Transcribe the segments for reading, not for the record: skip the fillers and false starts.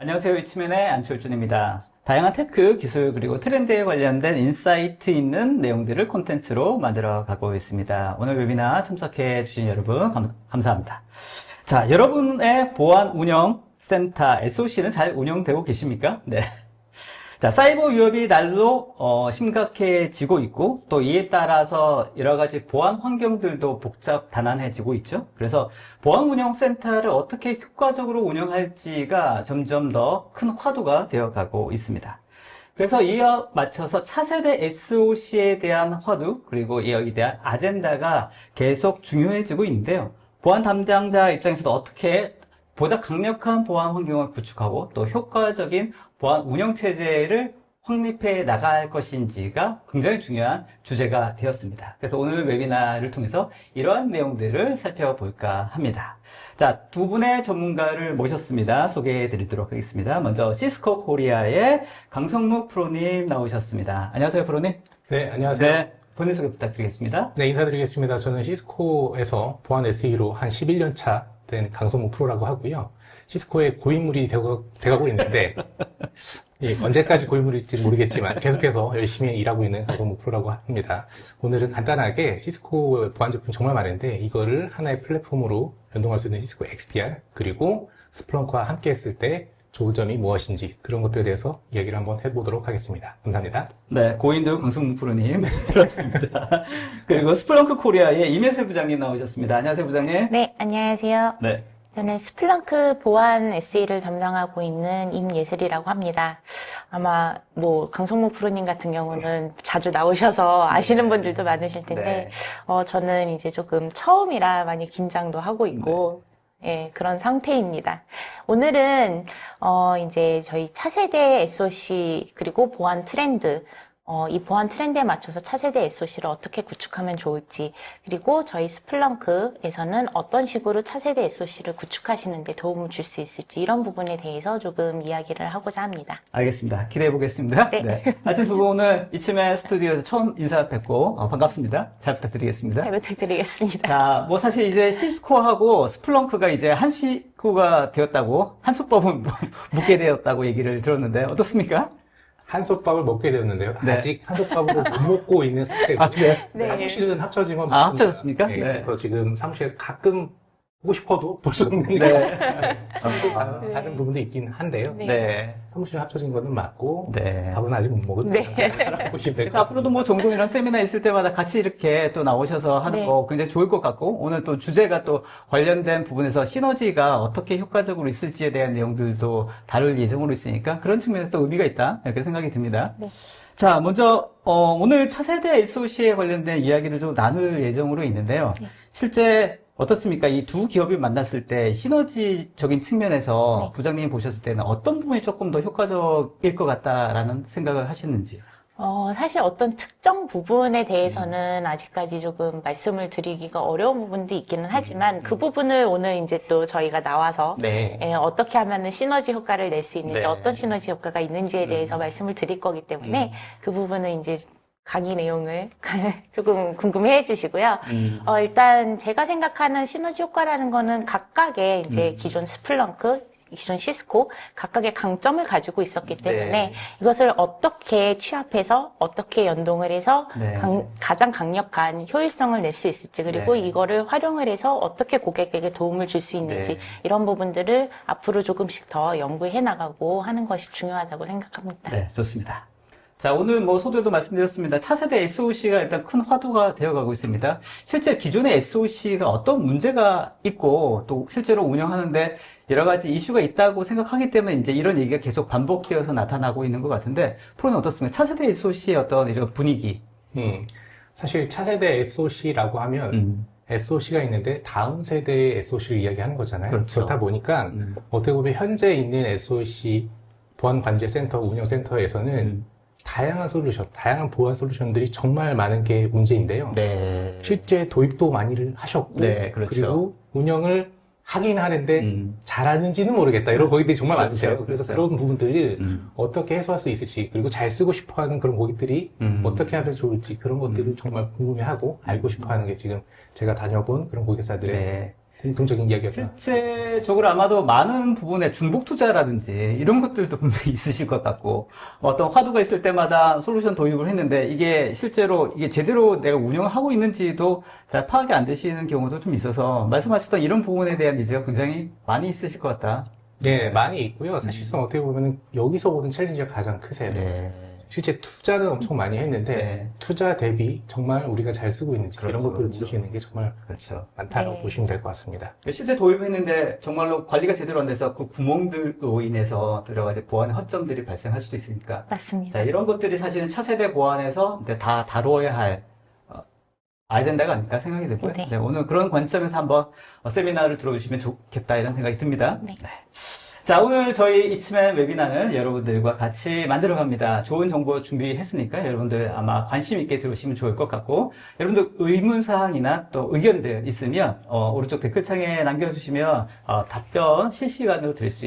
안녕하세요. 이치맨의 안철준입니다. 다양한 테크, 기술, 그리고 트렌드에 관련된 인사이트 있는 내용들을 콘텐츠로 만들어 가고 있습니다. 오늘 웨비나 참석해 주신 여러분 감사합니다. 자, 여러분의 보안 운영 센터 SOC는 잘 운영되고 계십니까? 네. 자, 사이버 위협이 날로 심각해지고 있고 또 이에 따라서 여러 가지 보안 환경들도 복잡 단안해지고 있죠. 그래서 보안 운영 센터를 어떻게 효과적으로 운영할지가 점점 더 큰 화두가 되어가고 있습니다. 그래서 이에 맞춰서 차세대 SOC에 대한 화두 그리고 여기에 대한 아젠다가 계속 중요해지고 있는데요. 보안 담당자 입장에서도 어떻게 보다 강력한 보안 환경을 구축하고 또 효과적인 보안 운영 체제를 확립해 나갈 것인지가 굉장히 중요한 주제가 되었습니다. 그래서 오늘 웨비나를 통해서 이러한 내용들을 살펴볼까 합니다. 자, 두 분의 전문가를 모셨습니다. 소개해 드리도록 하겠습니다. 먼저 시스코 코리아의 강성묵 프로님 나오셨습니다. 안녕하세요, 프로님. 네, 안녕하세요. 네, 본인 소개 부탁드리겠습니다. 네, 인사드리겠습니다. 저는 시스코에서 보안 SE로 한 11년 차 된 강성묵 프로라고 하고요. 시스코의 고인물이 돼가고 있는데 언제까지 고인물일지 모르겠지만 계속해서 열심히 일하고 있는 강성묵 프로라고 합니다. 오늘은 간단하게 시스코 보안 제품 정말 많은데 이거를 하나의 플랫폼으로 연동할 수 있는 시스코 XDR 그리고 스플렁크와 함께 했을 때 좋은 점이 무엇인지 그런 것들에 대해서 이야기를 한번 해보도록 하겠습니다. 감사합니다. 네, 고인돌 강성문 프로님 들었습니다. 그리고 스플렁크 코리아의 임예슬 부장님 나오셨습니다. 안녕하세요, 부장님. 네, 안녕하세요. 네. 저는 스플렁크 보안 SE를 담당하고 있는 임예슬이라고 합니다. 아마 강성무 프로님 같은 경우는 자주 나오셔서 아시는 분들도 많으실 텐데, 저는 이제 조금 처음이라 많이 긴장도 하고 있고, 예, 그런 상태입니다. 오늘은, 이제 저희 차세대 SOC, 그리고 보안 트렌드, 이 보안 트렌드에 맞춰서 차세대 SOC를 어떻게 구축하면 좋을지, 그리고 저희 스플렁크에서는 어떤 식으로 차세대 SOC를 구축하시는데 도움을 줄 수 있을지, 이런 부분에 대해서 조금 이야기를 하고자 합니다. 알겠습니다. 기대해 보겠습니다. 네. 하여튼 두 분 오늘 이치맨 스튜디오에서 처음 인사 뵙고 반갑습니다. 잘 부탁드리겠습니다. 잘 부탁드리겠습니다. 자, 사실 이제 시스코하고 스플렁크가 이제 한 식구가 되었다고, 한 솥밥을 묻게 되었다고 얘기를 들었는데 어떻습니까? 한솥밥을 먹게 되었는데요. 네. 아직 한솥밥으로 못 먹고 있는 상태고 네. 사무실은 합쳐진 건 아, 맞습니다. 합쳐졌습니까? 네, 네. 그래서 지금 사무실 가끔 보고 싶어도 볼 수 없는 네. 다른 부분도 있긴 한데요. 네. 네. 사무실 합쳐진 거는 맞고 네. 밥은 아직 못 먹은 네. 보시면 될 그래서 것 앞으로도 종종 이런 세미나 있을 때마다 같이 이렇게 또 나오셔서 하는 네. 거 굉장히 좋을 것 같고, 오늘 또 주제가 또 관련된 부분에서 시너지가 어떻게 효과적으로 있을지에 대한 내용들도 다룰 예정으로 있으니까 그런 측면에서 의미가 있다, 이렇게 생각이 듭니다. 네. 자, 먼저, 오늘 차세대 SOC에 관련된 이야기를 좀 나눌 예정으로 있는데요. 실제 어떻습니까? 이 두 기업이 만났을 때 시너지적인 측면에서 부장님이 보셨을 때는 어떤 부분이 조금 더 효과적일 것 같다라는 생각을 하시는지. 사실 어떤 특정 부분에 대해서는 아직까지 조금 말씀을 드리기가 어려운 부분도 있기는 하지만 그 부분을 오늘 이제 또 저희가 나와서 네. 어떻게 하면은 시너지 효과를 낼 수 있는지 네. 어떤 시너지 효과가 있는지에 대해서 말씀을 드릴 거기 때문에 그 부분은 이제 강의 내용을 조금 궁금해 주시고요. 일단 제가 생각하는 시너지 효과라는 거는 각각의 이제 기존 스플렁크, 기존 시스코 각각의 강점을 가지고 있었기 때문에 네. 이것을 어떻게 취합해서 어떻게 연동을 해서 네. 가장 강력한 효율성을 낼 수 있을지 그리고 네. 이거를 활용을 해서 어떻게 고객에게 도움을 줄 수 있는지 네. 이런 부분들을 앞으로 조금씩 더 연구해 나가고 하는 것이 중요하다고 생각합니다. 네, 좋습니다. 자, 오늘 소도에도 말씀드렸습니다. 차세대 SOC가 일단 큰 화두가 되어가고 있습니다. 실제 기존의 SOC가 어떤 문제가 있고 또 실제로 운영하는데 여러 가지 이슈가 있다고 생각하기 때문에 이제 이런 얘기가 계속 반복되어서 나타나고 있는 것 같은데, 프로는 어떻습니까? 차세대 SOC의 어떤 이런 분위기. 사실 차세대 SOC라고 하면 SOC가 있는데 다음 세대의 SOC를 이야기하는 거잖아요. 그렇죠. 그렇다 보니까 어떻게 보면 현재 있는 SOC 보안관제센터 운영센터에서는 다양한 솔루션, 다양한 보안 솔루션들이 정말 많은 게 문제인데요. 네. 실제 도입도 많이 하셨고, 네, 그렇죠. 그리고 운영을 하긴 하는데 잘하는지는 모르겠다. 이런 고객들이 정말 그렇죠, 많으세요. 그래서 그렇죠. 그런 부분들을 어떻게 해소할 수 있을지, 그리고 잘 쓰고 싶어하는 그런 고객들이 어떻게 하면 좋을지 그런 것들을 정말 궁금해하고 알고 싶어하는 게 지금 제가 다녀본 그런 고객사들의 네. 공통적인 이야기였다. 실제적으로 아마도 많은 부분에 중복 투자라든지 이런 것들도 분명히 있으실 것 같고 어떤 화두가 있을 때마다 솔루션 도입을 했는데 이게 실제로 이게 제대로 내가 운영을 하고 있는지도 잘 파악이 안 되시는 경우도 좀 있어서 말씀하셨던 이런 부분에 대한 니즈가 굉장히 많이 있으실 것 같다. 네, 많이 있고요. 사실상 어떻게 보면 여기서 오는 챌린지가 가장 크세요. 네. 실제 투자는 엄청 많이 했는데 네. 투자 대비 정말 우리가 잘 쓰고 있는지 이런 그렇죠, 것들을 그렇죠. 보시는 게 정말 그렇죠. 많다고 네. 보시면 될 것 같습니다. 실제 도입했는데 정말로 관리가 제대로 안 돼서 그 구멍들로 인해서 들어가지 보안의 허점들이 발생할 수도 있으니까. 맞습니다. 자, 이런 것들이 사실은 차세대 보안에서 이제 다 다루어야 할 아젠다가 아닐까 생각이 들고요. 네. 이제 오늘 그런 관점에서 한번 세미나를 들어주시면 좋겠다 이런 생각이 듭니다. 네. 자, 오늘 저희 이치맨 웨비나는 여러분들과 같이 만들어 갑니다. 좋은 정보 준비했으니까 여러분들 아마 관심 있게 들으시면 좋을 것 같고, 여러분들 의문사항이나 또 의견들 있으면, 오른쪽 댓글창에 남겨주시면, 답변 실시간으로 드릴 수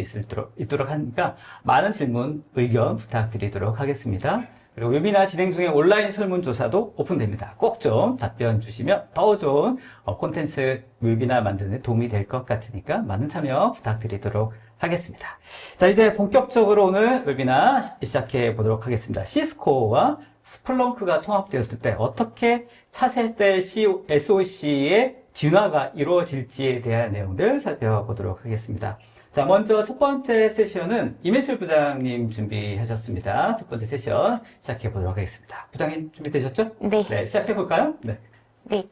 있도록 하니까, 많은 질문, 의견 부탁드리도록 하겠습니다. 그리고 웨비나 진행 중에 온라인 설문조사도 오픈됩니다. 꼭 좀 답변 주시면 더 좋은 콘텐츠 웨비나 만드는 데 도움이 될 것 같으니까 많은 참여 부탁드리도록 하겠습니다. 자, 이제 본격적으로 오늘 웨비나 시작해 보도록 하겠습니다. 시스코와 스플렁크가 통합되었을 때 어떻게 차세대 SOC의 진화가 이루어질지에 대한 내용들 살펴보도록 하겠습니다. 자, 먼저 첫 번째 세션은 임혜실 부장님 준비하셨습니다. 첫 번째 세션 시작해 보도록 하겠습니다. 부장님 준비되셨죠? 네. 네, 시작해 볼까요? 네. 네.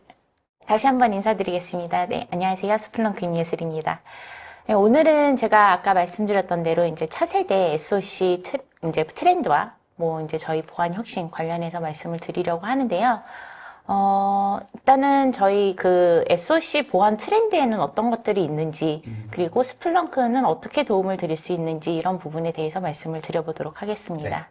다시 한번 인사드리겠습니다. 네. 안녕하세요. 스플렁크 임예슬입니다. 네, 오늘은 제가 아까 말씀드렸던 대로 이제 차세대 SOC 이제 트렌드와 이제 저희 보안 혁신 관련해서 말씀을 드리려고 하는데요. 일단은 저희 그 SOC 보안 트렌드에는 어떤 것들이 있는지, 그리고 스플렁크는 어떻게 도움을 드릴 수 있는지 이런 부분에 대해서 말씀을 드려보도록 하겠습니다. 네.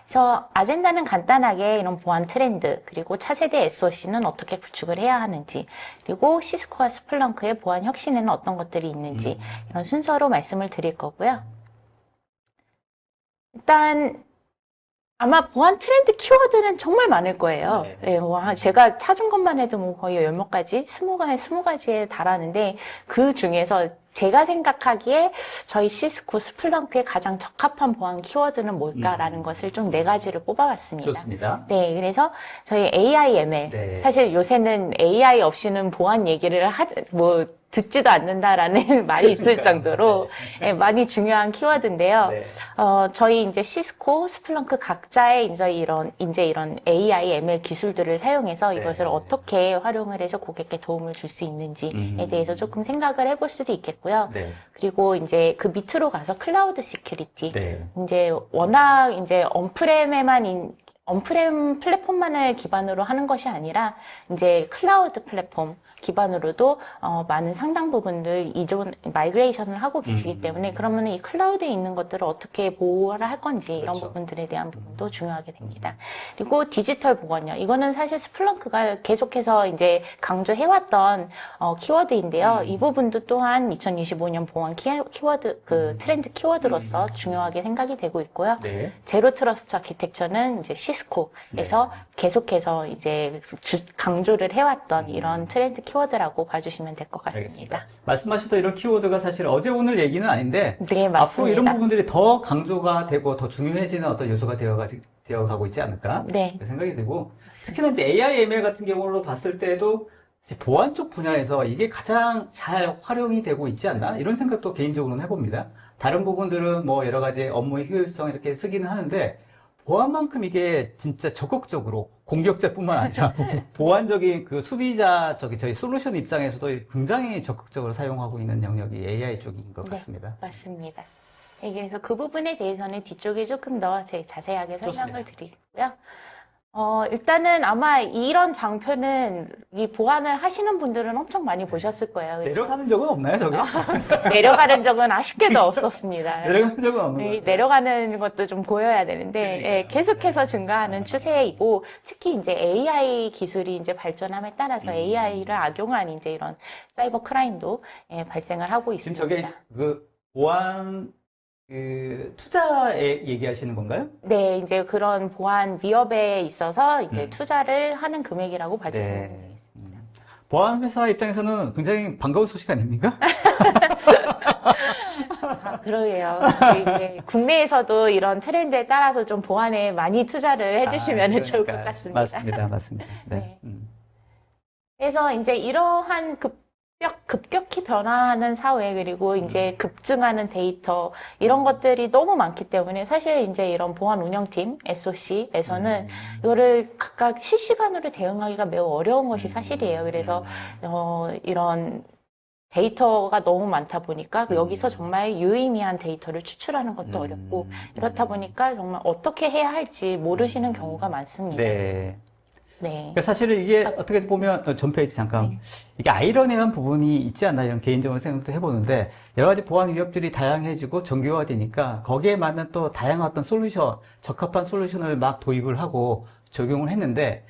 그래서 아젠다는 간단하게 이런 보안 트렌드, 그리고 차세대 SOC는 어떻게 구축을 해야 하는지, 그리고 시스코와 스플렁크의 보안 혁신에는 어떤 것들이 있는지 이런 순서로 말씀을 드릴 거고요. 일단 아마 보안 트렌드 키워드는 정말 많을 거예요. 네. 네, 제가 찾은 것만 해도 거의 10몇 가지, 20가지에 달하는데 그 중에서 제가 생각하기에 저희 시스코 스플렁크에 가장 적합한 보안 키워드는 뭘까라는 것을 좀 4가지를 뽑아봤습니다. 좋습니다. 네, 그래서 저희 AI, ML. 네. 사실 요새는 AI 없이는 보안 얘기를 듣지도 않는다라는 말이 있을 정도로 네. 많이 중요한 키워드인데요. 네. 저희 이제 시스코, 스플렁크 각자의 이제 이런 AI, ML 기술들을 사용해서 네. 이것을 어떻게 활용을 해서 고객께 도움을 줄 수 있는지에 대해서 조금 생각을 해볼 수도 있겠고요. 네. 그리고 이제 그 밑으로 가서 클라우드 시큐리티. 네. 이제 워낙 이제 언프렘 플랫폼만을 기반으로 하는 것이 아니라 이제 클라우드 플랫폼 기반으로도 많은 상당 부분들 마이그레이션을 하고 계시기 때문에 그러면 이 클라우드에 있는 것들을 어떻게 보호를 할 건지 이런 그렇죠. 부분들에 대한 부분도 중요하게 됩니다. 그리고 디지털 보건요. 이거는 사실 스플렁크가 계속해서 이제 강조해왔던 키워드인데요. 이 부분도 또한 2025년 보안 키워드 트렌드 키워드로서 중요하게 생각이 되고 있고요. 네. 제로 트러스트 아키텍처는 이제 시스코에서 계속해서 이제 강조를 해왔던 이런 트렌드 키워드라고 봐주시면 될 것 같습니다. 알겠습니다. 말씀하셨던 이런 키워드가 사실 어제 오늘 얘기는 아닌데 네, 맞습니다. 앞으로 이런 부분들이 더 강조가 되고 더 중요해지는 어떤 요소가 되어가고 있지 않을까 네. 생각이 되고 특히나 이제 AI, ML 같은 경우로 봤을 때도 보안 쪽 분야에서 이게 가장 잘 활용이 되고 있지 않나 이런 생각도 개인적으로는 해봅니다. 다른 부분들은 여러 가지 업무의 효율성 이렇게 쓰기는 하는데 보안만큼 이게 진짜 적극적으로 공격자뿐만 아니라 보안적인 그 수비자 저희 솔루션 입장에서도 굉장히 적극적으로 사용하고 있는 영역이 AI 쪽인 것 같습니다. 네, 맞습니다. 네, 그래서 그 부분에 대해서는 뒤쪽에 조금 더 자세하게 설명을 드리고요. 일단은 아마 이런 장표는 이 보안을 하시는 분들은 엄청 많이 보셨을 거예요. 내려가는 적은 없나요, 저게? 내려가는 적은 아쉽게도 없었습니다. 내려가는 적은 없는 것 같아요. 내려가는 것도 좀 보여야 되는데, 그러니까요. 계속해서 증가하는 추세이고, 특히 이제 AI 기술이 이제 발전함에 따라서 AI를 악용한 이제 이런 사이버 크라임도 발생을 하고 지금 있습니다. 저게 보안 투자에 얘기하시는 건가요? 네, 이제 그런 보안 위협에 있어서 이제 투자를 하는 금액이라고 봐주시면 되겠습니다. 보안 회사 입장에서는 굉장히 반가운 소식 아닙니까? 아, 그러게요. 이제 국내에서도 이런 트렌드에 따라서 좀 보안에 많이 투자를 해주시면 좋을 것 그러니까요. 같습니다. 맞습니다. 맞습니다. 네. 네. 그래서 이제 이러한 급격히 변화하는 사회, 그리고 이제 급증하는 데이터, 이런 것들이 너무 많기 때문에 사실 이제 이런 보안 운영팀, SOC에서는 이거를 각각 실시간으로 대응하기가 매우 어려운 것이 사실이에요. 그래서, 이런 데이터가 너무 많다 보니까 여기서 정말 유의미한 데이터를 추출하는 것도 어렵고, 이렇다 보니까 정말 어떻게 해야 할지 모르시는 경우가 많습니다. 네. 네. 그러니까 사실은 이게 어떻게 보면 전 페이지 잠깐 네. 이게 아이러니한 부분이 있지 않나 이런 개인적으로 생각도 해보는데 여러 가지 보안 위협들이 다양해지고 정교화되니까 거기에 맞는 또 다양한 어떤 솔루션, 적합한 솔루션을 막 도입을 하고 적용을 했는데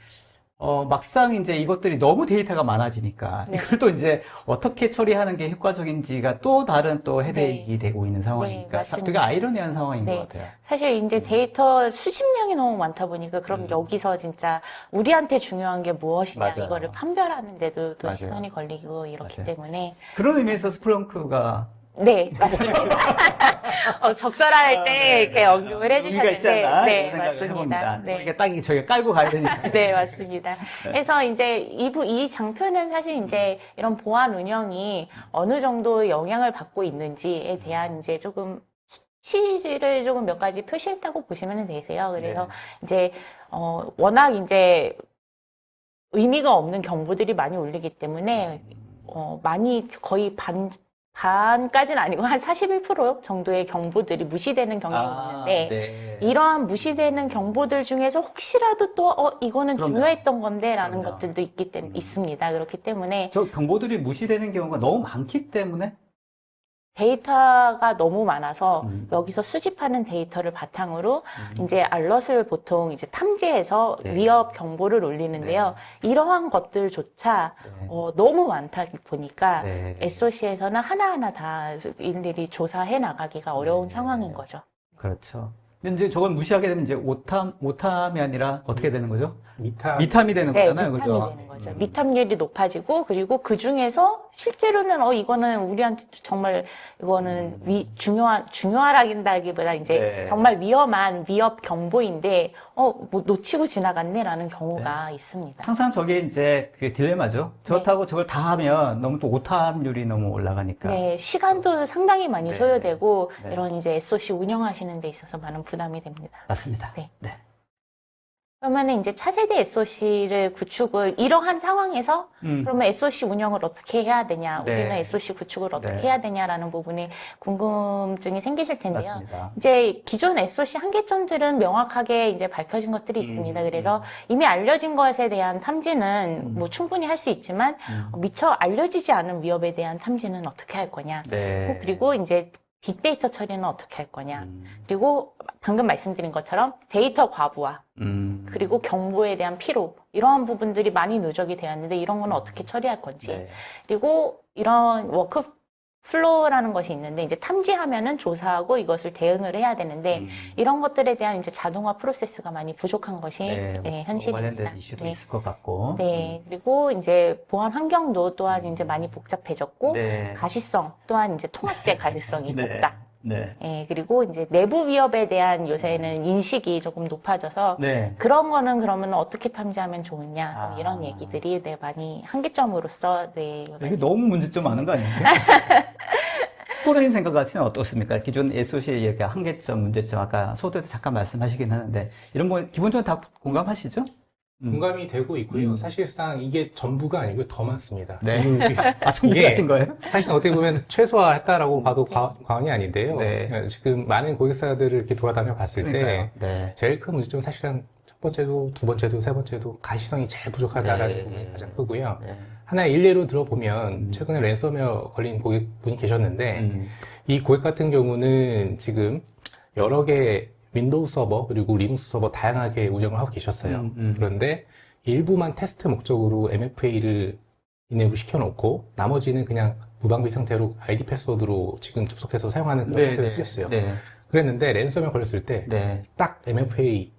막상 이제 이것들이 너무 데이터가 많아지니까 네. 이걸 또 이제 어떻게 처리하는 게 효과적인지가 또 다른 또 헤데익이 되고 있는 상황이니까 맞습니다. 되게 아이러니한 상황인 네. 것 같아요. 사실 이제 데이터 수집량이 너무 많다 보니까 그럼 여기서 진짜 우리한테 중요한 게 무엇이냐 맞아요. 이거를 판별하는데도 또 맞아요. 시간이 걸리고 이렇기 맞아요. 때문에 그런 의미에서 스플렁크가 네, 맞습니다. 적절할 때 네, 이렇게 네. 언급을 의미가 있지 해주셨는데 않나? 네, 이런 생각을 맞습니다. 해봅니다. 네. 이게 딱 저희가 깔고 가야 되니까. 네, 맞습니다. 그래서 이제 이 장표는 사실 이제 이런 보안 운영이 어느 정도 영향을 받고 있는지에 대한 이제 조금 수치를 조금 몇 가지 표시했다고 보시면 되세요. 그래서 이제, 워낙 이제 의미가 없는 경보들이 많이 울리기 때문에, 많이 거의 반까지는 아니고 한 41% 정도의 경보들이 무시되는 경향이 있는데, 네. 이러한 무시되는 경보들 중에서 혹시라도 또, 이거는 그럼요. 중요했던 건데, 라는 그럼요. 것들도 있습니다. 그렇기 때문에 저 경보들이 무시되는 경우가 너무 많기 때문에 데이터가 너무 많아서 음. 여기서 수집하는 데이터를 바탕으로 이제 알럿을 보통 이제 탐지해서 네. 위협 경보를 올리는데요. 이러한 것들조차 네. 너무 많다 보니까 네. SOC에서는 하나하나 다 일일이 조사해 나가기가 어려운 네. 상황인 거죠. 그렇죠. 근데 이제 저걸 무시하게 되면 이제 오탐이 아니라 어떻게 되는 거죠? 미탐이 되는 네, 거잖아요. 미탐이 그죠? 되는 거죠. 미탐률이 높아지고 그리고 그 중에서 실제로는 이거는 우리한테 정말 이거는 중요하다기보다 이제 네. 정말 위험한 위협 경보인데 뭐 놓치고 지나갔네라는 경우가 있습니다. 항상 저게 이제 그 딜레마죠. 저렇다고 저걸 다 하면 너무 또 오탐률이 너무 올라가니까. 네, 시간도 상당히 많이 네. 소요되고 네. 이런 이제 SOC 운영하시는 데 있어서 많은 부담이 됩니다. 맞습니다. 네. 네. 그러면은 이제 차세대 SOC를 구축을 이러한 상황에서 그러면 SOC 운영을 어떻게 해야 되냐, 네. 우리는 SOC 구축을 어떻게 네. 해야 되냐라는 부분에 궁금증이 생기실 텐데요. 맞습니다. 이제 기존 SOC 한계점들은 명확하게 이제 밝혀진 것들이 있습니다. 그래서 이미 알려진 것에 대한 탐지는 뭐 충분히 할 수 있지만 미처 알려지지 않은 위협에 대한 탐지는 어떻게 할 거냐. 네. 그리고 이제 빅데이터 처리는 어떻게 할 거냐. 그리고 방금 말씀드린 것처럼 데이터 과부하, 그리고 경보에 대한 피로, 이러한 부분들이 많이 누적이 되었는데 이런 거는 어떻게 처리할 건지. 네. 그리고 이런 워크플로우라는 것이 있는데 이제 탐지하면은 조사하고 이것을 대응을 해야 되는데 이런 것들에 대한 이제 자동화 프로세스가 많이 부족한 것이 현실입니다. 관련된 이슈도 네. 있을 것 같고. 네. 그리고 이제 보안 환경도 또한 이제 많이 복잡해졌고 네. 가시성 또한 이제 통합된 가시성이 네. 높다. 네. 예, 그리고 이제 내부 위협에 대한 요새는 인식이 조금 높아져서 네. 그런 거는 그러면 어떻게 탐지하면 좋으냐 이런 아. 얘기들이 많이 한계점으로서 이게 너무 문제점 많은 거 아닙니까? 프로님 생각 같으면 어떻습니까? 기존 SOC의 얘기 한계점, 문제점, 아까 소대도 잠깐 말씀하시긴 하는데, 이런 거 기본적으로 다 공감하시죠? 공감이 되고 있고요. 사실상 이게 전부가 아니고 더 많습니다. 네. 이게 준비하신 거예요? 사실상 어떻게 보면 최소화했다라고 봐도 과언이 아닌데요. 네. 지금 많은 고객사들을 이렇게 돌아다녀 봤을 그러니까요. 때 네. 제일 큰 문제점은 사실상 첫 번째도 두 번째도 세 번째도 가시성이 제일 부족하다라는 네. 부분이 가장 크고요. 네. 하나의 일례로 들어보면 최근에 랜섬웨어 걸린 고객분이 계셨는데 이 고객 같은 경우는 지금 여러 개 윈도우 서버 그리고 리눅스 서버 다양하게 운영을 하고 계셨어요. 그런데 일부만 테스트 목적으로 MFA를 이네이블 시켜놓고 나머지는 그냥 무방비 상태로 아이디 패스워드로 지금 접속해서 사용하는 그런 형태를 쓰셨어요. 네. 그랬는데 랜섬웨어 걸렸을 때 딱 네. MFA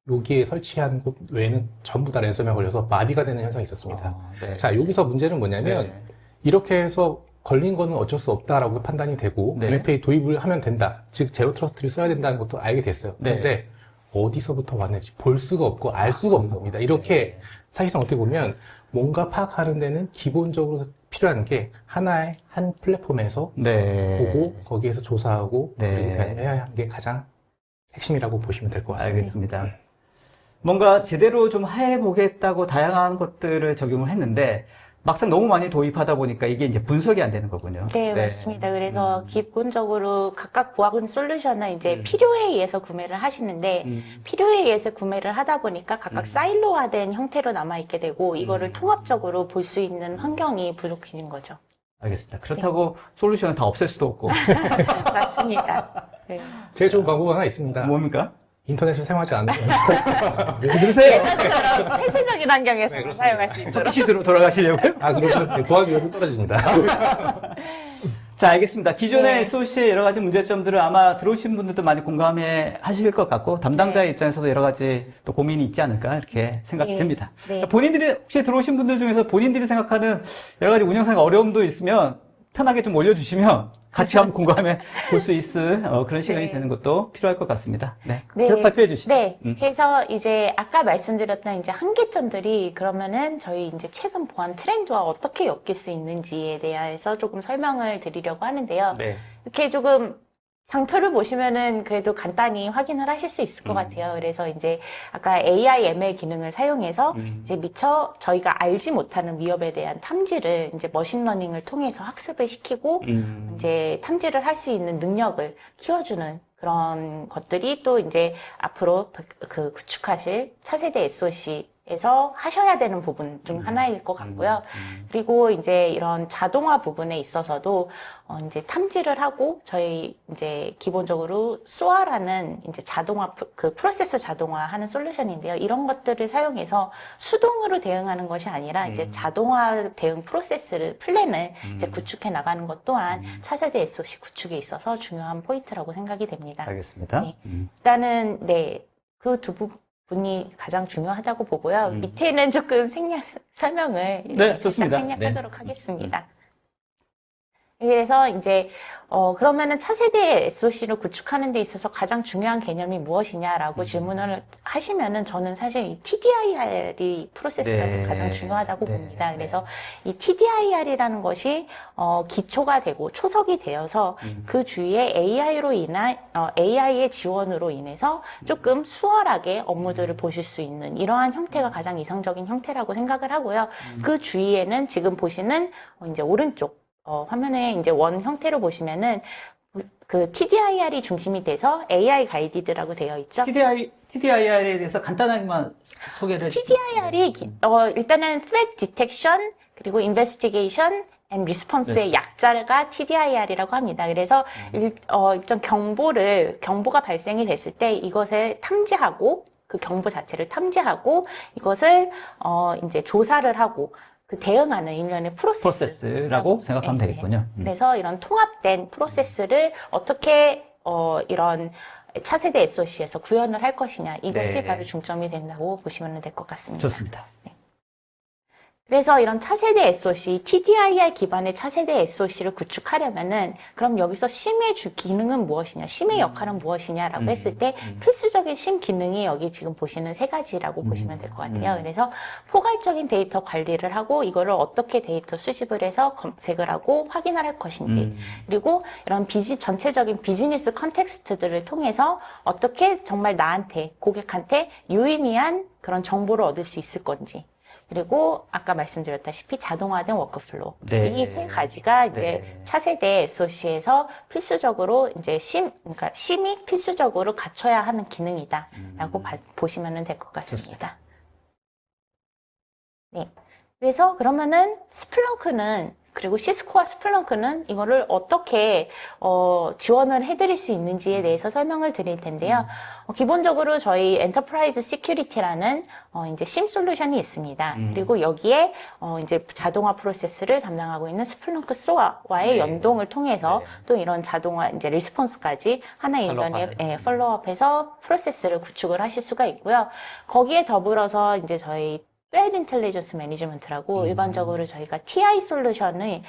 여기에 설치한 곳 외에는 전부 다 랜섬웨어에 걸려서 마비가 되는 현상이 있었습니다. 네. 자, 여기서 문제는 뭐냐면 네. 이렇게 해서 걸린 거는 어쩔 수 없다라고 판단이 되고 네. MFA 도입을 하면 된다. 즉 제로 트러스트를 써야 된다는 것도 알게 됐어요. 네. 그런데 어디서부터 왔는지 볼 수가 없고 알 수가 없는 겁니다. 이렇게 사실상 어떻게 보면 뭔가 파악하는 데는 기본적으로 필요한 게 하나의 한 플랫폼에서 네. 보고 거기에서 조사하고 네. 그리고 대응해야 하는 게 가장 핵심이라고 보시면 될 것 같습니다. 알겠습니다. 뭔가 제대로 좀 해보겠다고 다양한 것들을 적용을 했는데 막상 너무 많이 도입하다 보니까 이게 이제 분석이 안 되는 거군요. 네, 맞습니다. 그래서 기본적으로 각각 보안 솔루션은 이제 필요에 의해서 구매를 하시는데 필요에 의해서 구매를 하다 보니까 각각 사일로화된 형태로 남아있게 되고 이거를 통합적으로 볼 수 있는 환경이 부족해진 거죠. 알겠습니다. 그렇다고 솔루션을 다 없앨 수도 없고. 맞습니다. 네. 제일 좋은 방법 하나 있습니다. 뭡니까? 인터넷을 사용하지 않는 왜 그러세요? 예전처럼 폐쇄적인 환경에서 네, 그렇습니다. 사용할 수 있도록. 서피시드로 돌아가시려고요? 아, 그러면 보안위험이 떨어집니다. 자, 알겠습니다. 기존의 네. SOC의 여러 가지 문제점들을 아마 들어오신 분들도 많이 공감해 하실 것 같고, 담당자의 네. 입장에서도 여러 가지 또 고민이 있지 않을까, 이렇게 생각이 네. 됩니다. 네. 본인들이, 혹시 들어오신 분들 중에서 본인들이 생각하는 여러 가지 운영상 어려움도 있으면 편하게 좀 올려주시면 같이 한번 공감해 볼 수 있을 그런 시간이 네. 되는 것도 필요할 것 같습니다. 네. 네. 계속 발표해 주시죠. 네. 그래서 이제 아까 말씀드렸던 이제 한계점들이 그러면은 저희 이제 최근 보안 트렌드와 어떻게 엮일 수 있는지에 대해서 조금 설명을 드리려고 하는데요. 네. 이렇게 조금 장표를 보시면은 그래도 간단히 확인을 하실 수 있을 것 같아요. 그래서 이제 아까 AI, ML 기능을 사용해서 이제 미처 저희가 알지 못하는 위협에 대한 탐지를 이제 머신러닝을 통해서 학습을 시키고 이제 탐지를 할 수 있는 능력을 키워주는 그런 것들이 또 이제 앞으로 그 구축하실 차세대 SOC에서 하셔야 되는 부분 중 하나일 것 같고요. 그리고 이제 이런 자동화 부분에 있어서도 이제 탐지를 하고 저희 이제 기본적으로 SOA라는 이제 자동화 그 프로세스 자동화하는 솔루션인데요. 이런 것들을 사용해서 수동으로 대응하는 것이 아니라 이제 자동화 대응 프로세스를 플랜을 이제 구축해 나가는 것 또한 차세대 SOC 구축에 있어서 중요한 포인트라고 생각이 됩니다. 알겠습니다. 네. 일단은 네, 그 두 부분이 가장 중요하다고 보고요. 밑에는 조금 설명을 네, 좋습니다. 생략하도록 하겠습니다. 그래서 이제 그러면은 차세대 SOC를 구축하는 데 있어서 가장 중요한 개념이 무엇이냐라고 질문을 하시면은 저는 사실 이 TDIR이 프로세스가 네. 가장 중요하다고 네. 봅니다. 그래서 이 TDIR이라는 것이 기초가 되고 초석이 되어서 그 주위에 AI로 인한 AI의 지원으로 인해서 조금 수월하게 업무들을 보실 수 있는 이러한 형태가 가장 이상적인 형태라고 생각을 하고요. 그 주위에는 지금 보시는 이제 오른쪽 화면에 이제 원 형태로 보시면은 그 TDIR이 중심이 돼서 AI 가이디드라고 되어 있죠. TDIR에 대해서 간단하게만 소개를 TDIR이 일단은 Threat Detection 그리고 Investigation and Response의 약자가 TDIR이라고 합니다. 그래서 일단 경보가 발생이 됐을 때 이것을 탐지하고 그 경보 자체를 탐지하고 이것을 이제 조사를 하고 그 대응하는 일련의 프로세스라고 생각하면 네, 되겠군요. 그래서 이런 통합된 프로세스를 어떻게 이런 차세대 SOC에서 구현을 할 것이냐 이것이 네. 바로 중점이 된다고 보시면 될 것 같습니다. 좋습니다. 그래서 이런 차세대 SOC, TDIR 기반의 차세대 SOC를 구축하려면은 그럼 여기서 심의 기능은 무엇이냐, 심의 역할은 무엇이냐라고 했을 때 필수적인 심 기능이 여기 지금 보시는 세 가지라고 보시면 될 것 같아요. 그래서 포괄적인 데이터 관리를 하고 이거를 어떻게 데이터 수집을 해서 검색을 하고 확인을 할 것인지 그리고 이런 전체적인 비즈니스 컨텍스트들을 통해서 어떻게 정말 나한테, 고객한테 유의미한 그런 정보를 얻을 수 있을 건지 그리고 아까 말씀드렸다시피 자동화된 워크플로우. 네. 이 세 가지가 이제 네. 차세대 SOC에서 필수적으로 이제 그러니까 심이 필수적으로 갖춰야 하는 기능이다라고 보시면 될 것 같습니다. 네. 그래서 그러면은 스플렁크는 그리고 시스코와 스플렁크는 이거를 어떻게 지원을 해드릴 수 있는지에 대해서 설명을 드릴 텐데요. 기본적으로 저희 엔터프라이즈 시큐리티라는 이제 심 솔루션이 있습니다. 그리고 여기에 이제 자동화 프로세스를 담당하고 있는 스플렁크 소아와의 네. 연동을 통해서 네. 또 이런 자동화 이제 리스폰스까지 하나의 인터넷 팔로우업해서 프로세스를 구축을 하실 수가 있고요. 거기에 더불어서 이제 저희 Threat Intelligence Management라고 일반적으로 저희가 TI 솔루션을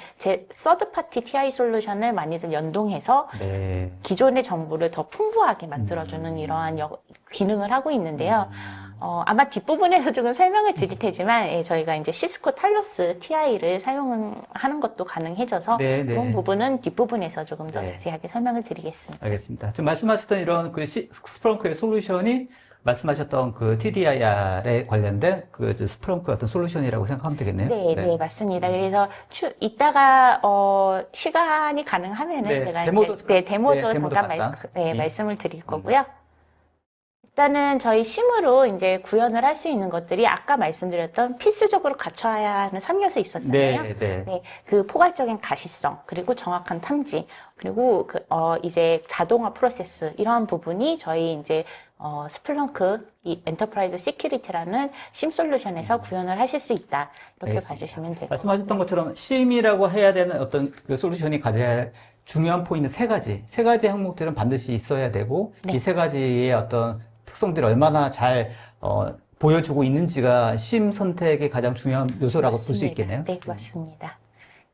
서드 파티 TI 솔루션을 많이들 연동해서 네. 기존의 정보를 더 풍부하게 만들어주는 이러한 기능을 하고 있는데요. 아마 뒷부분에서 조금 설명을 드릴 테지만, 예, 저희가 이제 시스코 탈로스 TI를 사용하는 것도 가능해져서, 네, 네. 그런 부분은 뒷부분에서 조금 더 네. 자세하게 설명을 드리겠습니다. 알겠습니다. 지금 말씀하셨던 이런 그 스프렁크의 솔루션이 말씀하셨던 그 TDIR에 관련된 그 스프렁크 어떤 솔루션이라고 생각하면 되겠네요. 네, 맞습니다. 그래서 이따가 시간이 가능하면은 네, 제가 데모도 이제 데모도 데모도 잠깐 간단. 말씀을 드릴 거고요. 일단은 저희 심으로 이제 구현을 할 수 있는 것들이 아까 말씀드렸던 필수적으로 갖춰야 하는 3요소 있었잖아요. 네. 네, 그 포괄적인 가시성, 그리고 정확한 탐지, 그리고 이제 자동화 프로세스, 이러한 부분이 저희 이제, 스플렁크, 이 엔터프라이즈 시큐리티라는 심 솔루션에서 구현을 하실 수 있다. 이렇게 알겠습니다. 봐주시면 되고. 말씀하셨던 것처럼 심이라고 해야 되는 어떤 그 솔루션이 가져야 할 중요한 포인트 세 가지 항목들은 반드시 있어야 되고, 네. 이 세 가지의 어떤 특성들이 얼마나 잘, 보여주고 있는지가 심 선택의 가장 중요한 요소라고 볼 수 맞습니다. 있겠네요. 네, 맞습니다.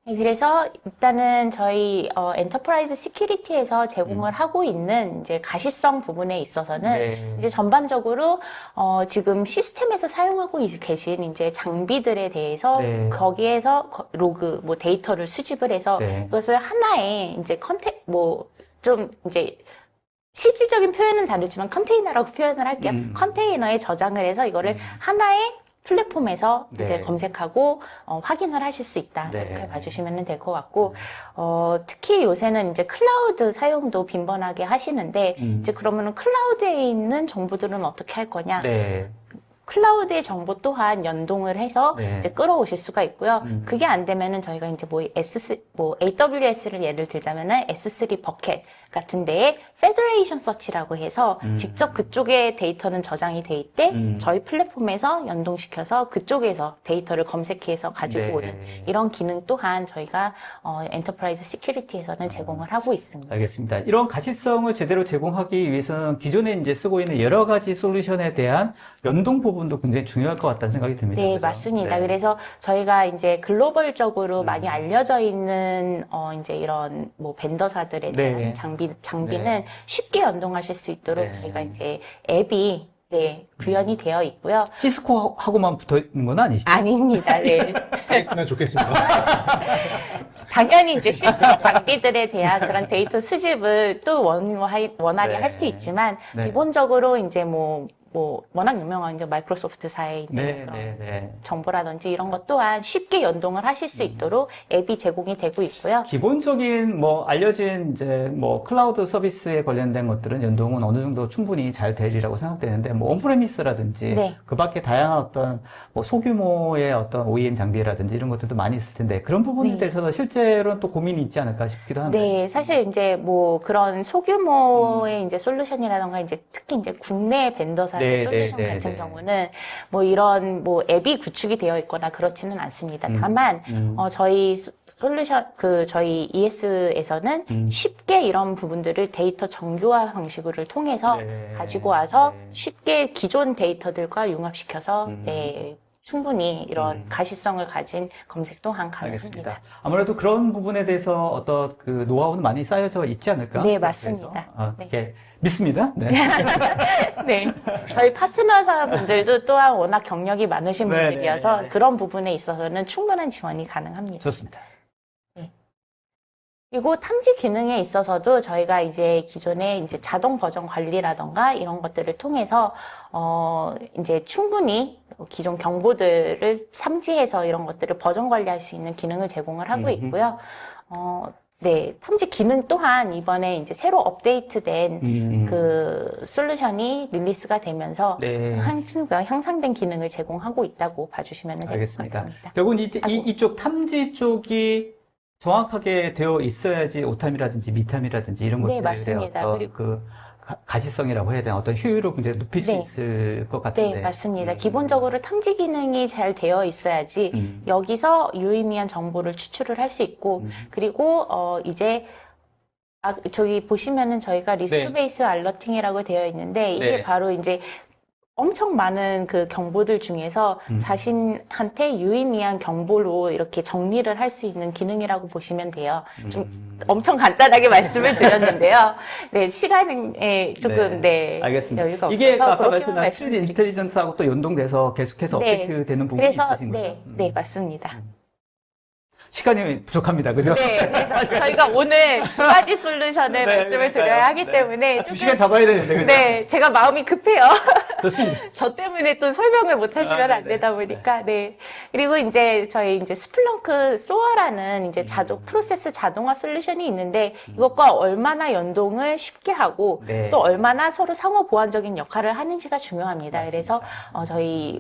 네, 그래서 일단은 저희 엔터프라이즈 시큐리티에서 제공을 하고 있는 이제 가시성 부분에 있어서는 네. 이제 전반적으로 지금 시스템에서 사용하고 계신 이제 장비들에 대해서 네. 거기에서 로그 뭐 데이터를 수집을 해서 네. 그것을 하나의 이제 좀 이제 실질적인 표현은 다르지만 컨테이너라고 표현을 할게요. 컨테이너에 저장을 해서 이거를 하나의 플랫폼에서 네. 이제 검색하고 확인을 하실 수 있다. 네. 이렇게 봐주시면 될 것 같고 특히 요새는 이제 클라우드 사용도 빈번하게 하시는데 이제 그러면은 클라우드에 있는 정보들은 어떻게 할 거냐? 네. 클라우드의 정보 또한 연동을 해서 네. 이제 끌어오실 수가 있고요. 그게 안 되면은 저희가 이제 AWS를 예를 들자면은 S3 버켓 같은 데에 페더레이션 서치라고 해서 직접 그쪽에 데이터는 저장이 돼 있대 저희 플랫폼에서 연동시켜서 그쪽에서 데이터를 검색해서 가지고 네. 오는 이런 기능 또한 저희가 엔터프라이즈 시큐리티에서는 제공을 하고 있습니다. 알겠습니다. 이런 가시성을 제대로 제공하기 위해서는 기존에 이제 쓰고 있는 여러 가지 솔루션에 대한 연동 부분도 굉장히 중요할 것 같다는 생각이 듭니다. 네, 그죠? 맞습니다. 네. 그래서 저희가 이제 글로벌적으로 많이 알려져 있는 이제 이런 뭐 벤더사들에 대한 네. 장비는 네. 쉽게 연동하실 수 있도록 네. 저희가 이제 앱이 구현이 되어 있고요. 시스코하고만 붙어 있는 건 아니시죠? 아닙니다. 네. 했으면 좋겠습니다. 당연히 이제 시스템 장비들에 대한 그런 데이터 수집을 또 원활히 네. 할 수 있지만 네. 기본적으로 이제 뭐 워낙 유명한 이제 마이크로소프트사의 네, 그런 네, 네. 정보라든지 이런 것 또한 쉽게 연동을 하실 수 있도록 앱이 제공이 되고 있고요. 기본적인 뭐 알려진 이제 뭐 클라우드 서비스에 관련된 것들은 연동은 어느 정도 충분히 잘 되리라고 생각되는데 뭐 온프레미스라든지 네. 그 밖에 다양한 어떤 뭐 소규모의 어떤 OEM 장비라든지 이런 것들도 많이 있을 텐데 그런 부분에 네. 대해서는 실제로는 또 고민이 있지 않을까 싶기도 한데. 네, 사실 이제 뭐 그런 소규모의 이제 솔루션이라던가 이제 특히 이제 국내 벤더사의 네, 솔루션 네, 네, 같은 네. 경우는 뭐 이런 뭐 앱이 구축이 되어 있거나 그렇지는 않습니다. 다만 저희 솔루션 저희 ES에서는 쉽게 이런 부분들을 데이터 정교화 방식을 통해서 네, 가지고 와서 네. 쉽게 기존 데이터들과 융합시켜서 충분히 이런 가시성을 가진 검색 또한 알겠습니다. 가능합니다. 아무래도 그런 부분에 대해서 어떤 그 노하우는 많이 쌓여져 있지 않을까? 네, 그래서, 맞습니다. 네. 이렇게 믿습니다. 네. 네. 저희 파트너사분들도 또한 워낙 경력이 많으신 네, 분들이어서 네, 네. 그런 부분에 있어서는 충분한 지원이 가능합니다. 좋습니다. 그리고 탐지 기능에 있어서도 저희가 이제 기존에 이제 자동 버전 관리라던가 이런 것들을 통해서 이제 충분히 기존 경보들을 탐지해서 이런 것들을 버전 관리할 수 있는 기능을 제공을 하고 있고요. 네, 탐지 기능 또한 이번에 이제 새로 업데이트된 그 솔루션이 릴리스가 되면서 네. 향상된 기능을 제공하고 있다고 봐주시면 될 것 알겠습니다. 같습니다. 결국은 이쪽 탐지 쪽이 정확하게 되어 있어야지 오탐이라든지 미탐이라든지 이런 네, 것들의 맞습니다. 어떤 그리고 그 가시성이라고 해야 되나 어떤 효율을 굉장히 높일 수 네. 있을 것 같은데. 네, 맞습니다. 기본적으로 탐지 기능이 잘 되어 있어야지 음. 여기서 유의미한 정보를 추출을 할 수 있고, 그리고 이제 저기 보시면은 저희가 리스크 네. 베이스 알러팅이라고 되어 있는데 이게 네. 바로 이제 엄청 많은 그 경보들 중에서 자신한테 유의미한 경보로 이렇게 정리를 할 수 있는 기능이라고 보시면 돼요. 좀 엄청 간단하게 말씀을 드렸는데요. 네, 시간에 조금, 네. 알겠습니다. 여유가 이게 없어서 아까 그렇게만 말씀하신 트리디 인텔리전스하고 또 연동돼서 계속해서 네. 업데이트 되는 부분이 그래서, 있으신 거죠? 네, 네, 맞습니다. 시간이 부족합니다. 그죠? 네, 그래서 저희가 오늘 두 가지 솔루션을 네, 말씀을 그러니까요. 드려야 하기 네. 때문에 두 시간 잡아야 되는데, 그죠? 네, 제가 마음이 급해요. 좋습니다. 저 때문에 또 설명을 못 하시면 아, 안 되다 보니까, 네. 그리고 이제 저희 이제 스플렁크 소어라는 이제 프로세스 자동화 솔루션이 있는데 이것과 얼마나 연동을 쉽게 하고 네. 또 얼마나 서로 상호 보완적인 역할을 하는지가 중요합니다. 그래서 저희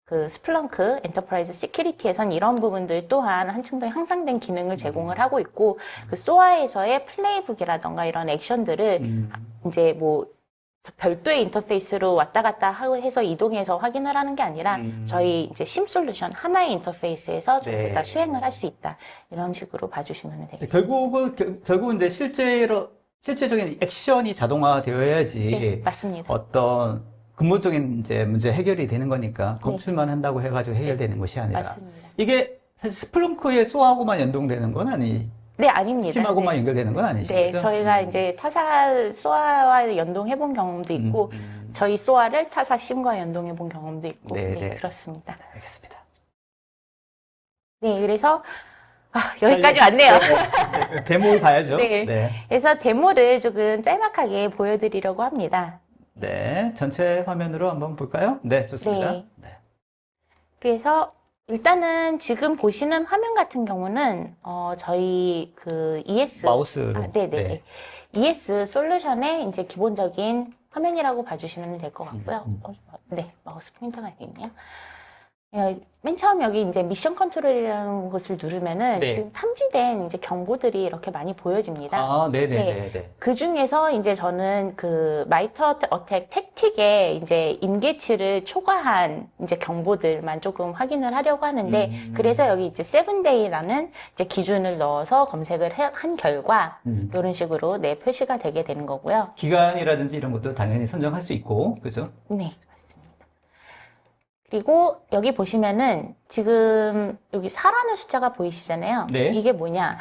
그 스플렁크 엔터프라이즈 시큐리티에선 이런 부분들 또한 한층 더 향상된 기능을 제공을 하고 있고 그 소아에서의 플레이북이라던가 이런 액션들을 이제 뭐 별도의 인터페이스로 왔다 갔다 하고 해서 이동해서 확인을 하는 게 아니라 저희 이제 심 솔루션 하나의 인터페이스에서 전부 네. 다 수행을 할 수 있다. 이런 식으로 봐주시면 되겠습니다. 결국은 이제 실제적인 액션이 자동화되어야지 네, 맞습니다. 어떤 근본적인 이제 문제 해결이 되는 거니까 검출만 한다고 해가지고 해결되는 것이 아니라 맞습니다. 이게 사실 스플렁크의 소하고만 연동되는 건 네, 아닙니다. 심하고만 네. 연결되는 건 아니시죠? 네, 저희가 이제 타사 소아와 연동해본 경험도 있고, 저희 소아를 타사 심과 연동해본 경험도 있고, 네, 네, 네. 그렇습니다. 알겠습니다. 네, 그래서, 여기까지 왔네요. 데모를 봐야죠. 네. 네. 그래서 데모를 조금 짤막하게 보여드리려고 합니다. 네, 전체 화면으로 한번 볼까요? 네, 좋습니다. 네. 그래서 일단은 지금 보시는 화면 같은 경우는 저희 그 ES 마우스로. 네네 네. ES 솔루션의 이제 기본적인 화면이라고 봐주시면 될 것 같고요. 네, 마우스 포인터가 여기 있네요. 맨 처음 여기 이제 미션 컨트롤이라는 곳을 누르면은 네. 지금 탐지된 이제 경보들이 이렇게 많이 보여집니다. 아, 네네네. 네. 그 중에서 이제 저는 그 마이터 어택 택틱에 이제 임계치를 초과한 이제 경보들만 조금 확인을 하려고 하는데 그래서 여기 이제 7day라는 이제 기준을 넣어서 검색을 한 결과 이런 식으로 네, 표시가 되게 되는 거고요. 기간이라든지 이런 것도 당연히 선정할 수 있고, 그죠? 네. 그리고 여기 보시면은 지금 여기 4라는 숫자가 보이시잖아요. 네. 이게 뭐냐?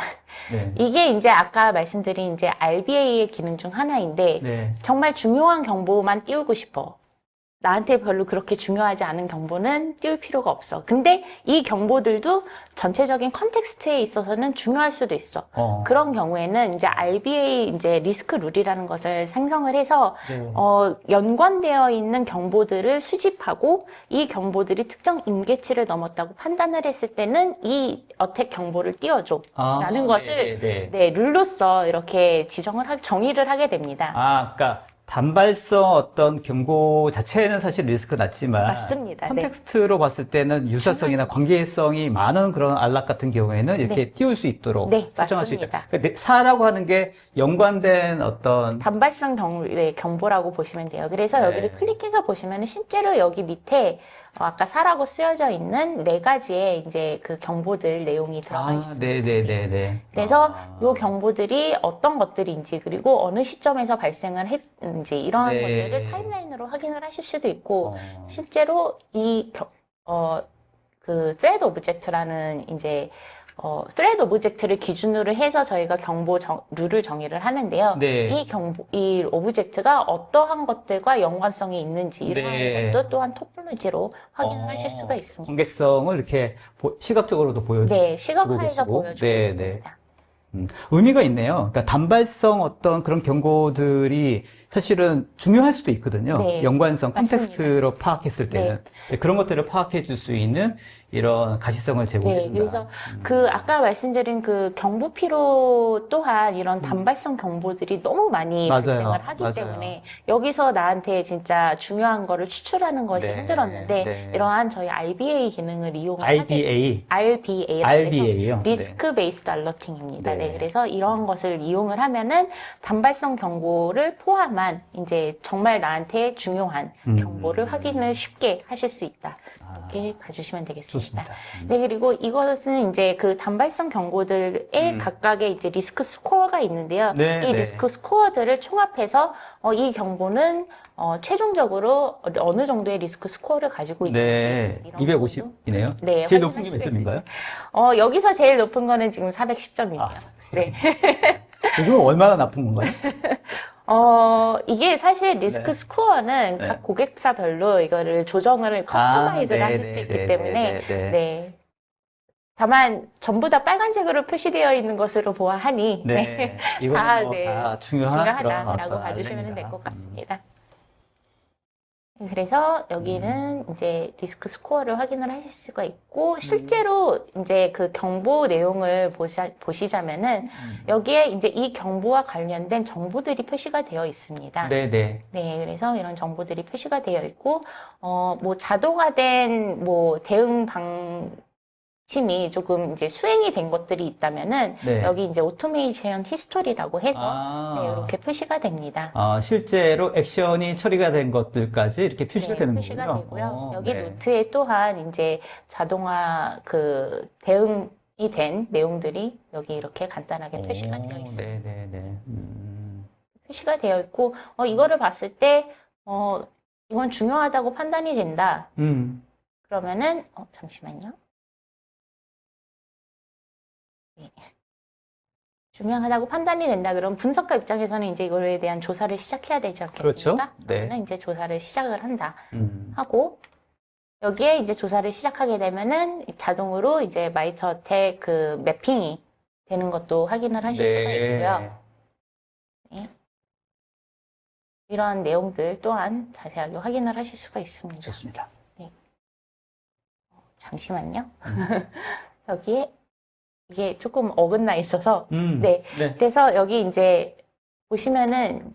네. 이게 이제 아까 말씀드린 이제 RBA의 기능 중 하나인데 네. 정말 중요한 경보만 띄우고 싶어. 나한테 별로 그렇게 중요하지 않은 경보는 띄울 필요가 없어. 근데 이 경보들도 전체적인 컨텍스트에 있어서는 중요할 수도 있어. 그런 경우에는 이제 RBA 이제 리스크 룰이라는 것을 생성을 해서 네. 연관되어 있는 경보들을 수집하고 이 경보들이 특정 임계치를 넘었다고 판단을 했을 때는 이 어택 경보를 띄워줘. 라는 것을 네, 룰로서 이렇게 정의를 하게 됩니다. 그러니까 단발성 어떤 경고 자체는 사실 리스크 낮지만 맞습니다. 컨텍스트로 봤을 때는 유사성이나 관계성이 많은 그런 안락 같은 경우에는 이렇게 띄울 수 있도록 설정할 수 있다. 그러니까 4라고 하는 게 연관된 어떤 단발성 경보라고 보시면 돼요. 그래서 여기를 클릭해서 보시면 실제로 여기 밑에 아까 4라고 쓰여져 있는 네 가지의 이제 그 경보들 내용이 들어가 있습니다. 네네네네. 그래서 이 경보들이 어떤 것들인지 그리고 어느 시점에서 발생을 했는지 이런 것들을 타임라인으로 확인을 하실 수도 있고 실제로 그 thread object라는 이제 thread object를 기준으로 해서 저희가 룰을 정의를 하는데요. 네. 이 오브젝트가 어떠한 것들과 연관성이 있는지 이런 것도 또한 토폴로지로 확인을 하실 수가 있습니다. 관계성을 이렇게 시각적으로도 보여주고 네, 시각화해서 보여주고 있습니다. 의미가 있네요. 그러니까 단발성 어떤 그런 경고들이 사실은 중요할 수도 있거든요. 네, 연관성, 맞습니다. 컨텍스트로 파악했을 때는. 네. 그런 것들을 파악해 줄 수 있는 이런 가시성을 제공해준다. 그래서 그 아까 말씀드린 그 경보 피로 또한 이런 단발성 경보들이 너무 많이 맞아요. 발생을 하기 맞아요. 때문에 여기서 나한테 진짜 중요한 거를 추출하는 것이 네, 힘들었는데 네. 이러한 저희 RBA 기능을 이용을 하게 IBA, RBA라고 해서 RBA요. 리스크 베이스드 알러팅입니다. 네. 네, 그래서 이런 것을 이용을 하면은 단발성 경보를 포함한 이제 정말 나한테 중요한 경보를 확인을 쉽게 하실 수 있다. 이렇게 봐주시면 되겠습니다. 좋습니다. 네, 그리고 이것은 이제 그 단발성 경고들의 각각의 이제 리스크 스코어가 있는데요. 네, 이 네. 리스크 스코어들을 총합해서 이 경보는 최종적으로 어느 정도의 리스크 스코어를 가지고 있는지 네, 이런 250이네요. 네, 제일 높은 게 확인할 몇 수가 점인가요? 여기서 제일 높은 거는 지금 410점이에요. 아, 네. 요즘은 얼마나 나쁜 건가요? 이게 사실 리스크 네. 스코어는 네. 각 고객사별로 이거를 조정을 커스터마이즈를 네, 하실 네, 수 있기 네, 때문에 네, 네. 네. 다만 전부 다 빨간색으로 표시되어 있는 것으로 보아하니 네, 이거는 다 중요한 그런 중요하다라고 어떤 봐주시면 알림이다. 될 것 같습니다. 그래서 여기는 이제 리스크 스코어를 확인을 하실 수가 있고 실제로 이제 그 경보 내용을 보시자면은 여기에 이제 이 경보와 관련된 정보들이 표시가 되어 있습니다. 네, 네. 네, 그래서 이런 정보들이 표시가 되어 있고, 뭐 자동화된 뭐 대응 방침이 조금 이제 수행이 된 것들이 있다면은 네. 여기 이제 오토메이션 히스토리라고 해서 네, 이렇게 표시가 됩니다. 실제로 액션이 처리가 된 것들까지 이렇게 표시가 네, 되는 표시가 거군요. 되고요. 여기 네. 노트에 또한 이제 자동화 그 대응이 된 내용들이 여기 이렇게 간단하게 표시가 되어 있습니다. 네, 네, 네. 표시가 되어 있고, 이거를 봤을 때, 이건 중요하다고 판단이 된다. 그러면은, 잠시만요. 네. 중요하다고 판단이 된다. 그럼 분석가 입장에서는 이제 이거에 대한 조사를 시작해야 되지 않겠습니까? 그렇죠. 네. 그러면 이제 조사를 시작을 한다. 음. 하고, 여기에 이제 조사를 시작하게 되면은 자동으로 이제 마이터 어택 그 매핑이 되는 것도 확인을 하실 수가 있고요. 네. 이러한 내용들 또한 자세하게 확인을 하실 수가 있습니다. 좋습니다. 네. 잠시만요. 여기에 이게 조금 어긋나 있어서 네. 네. 그래서 여기 이제 보시면은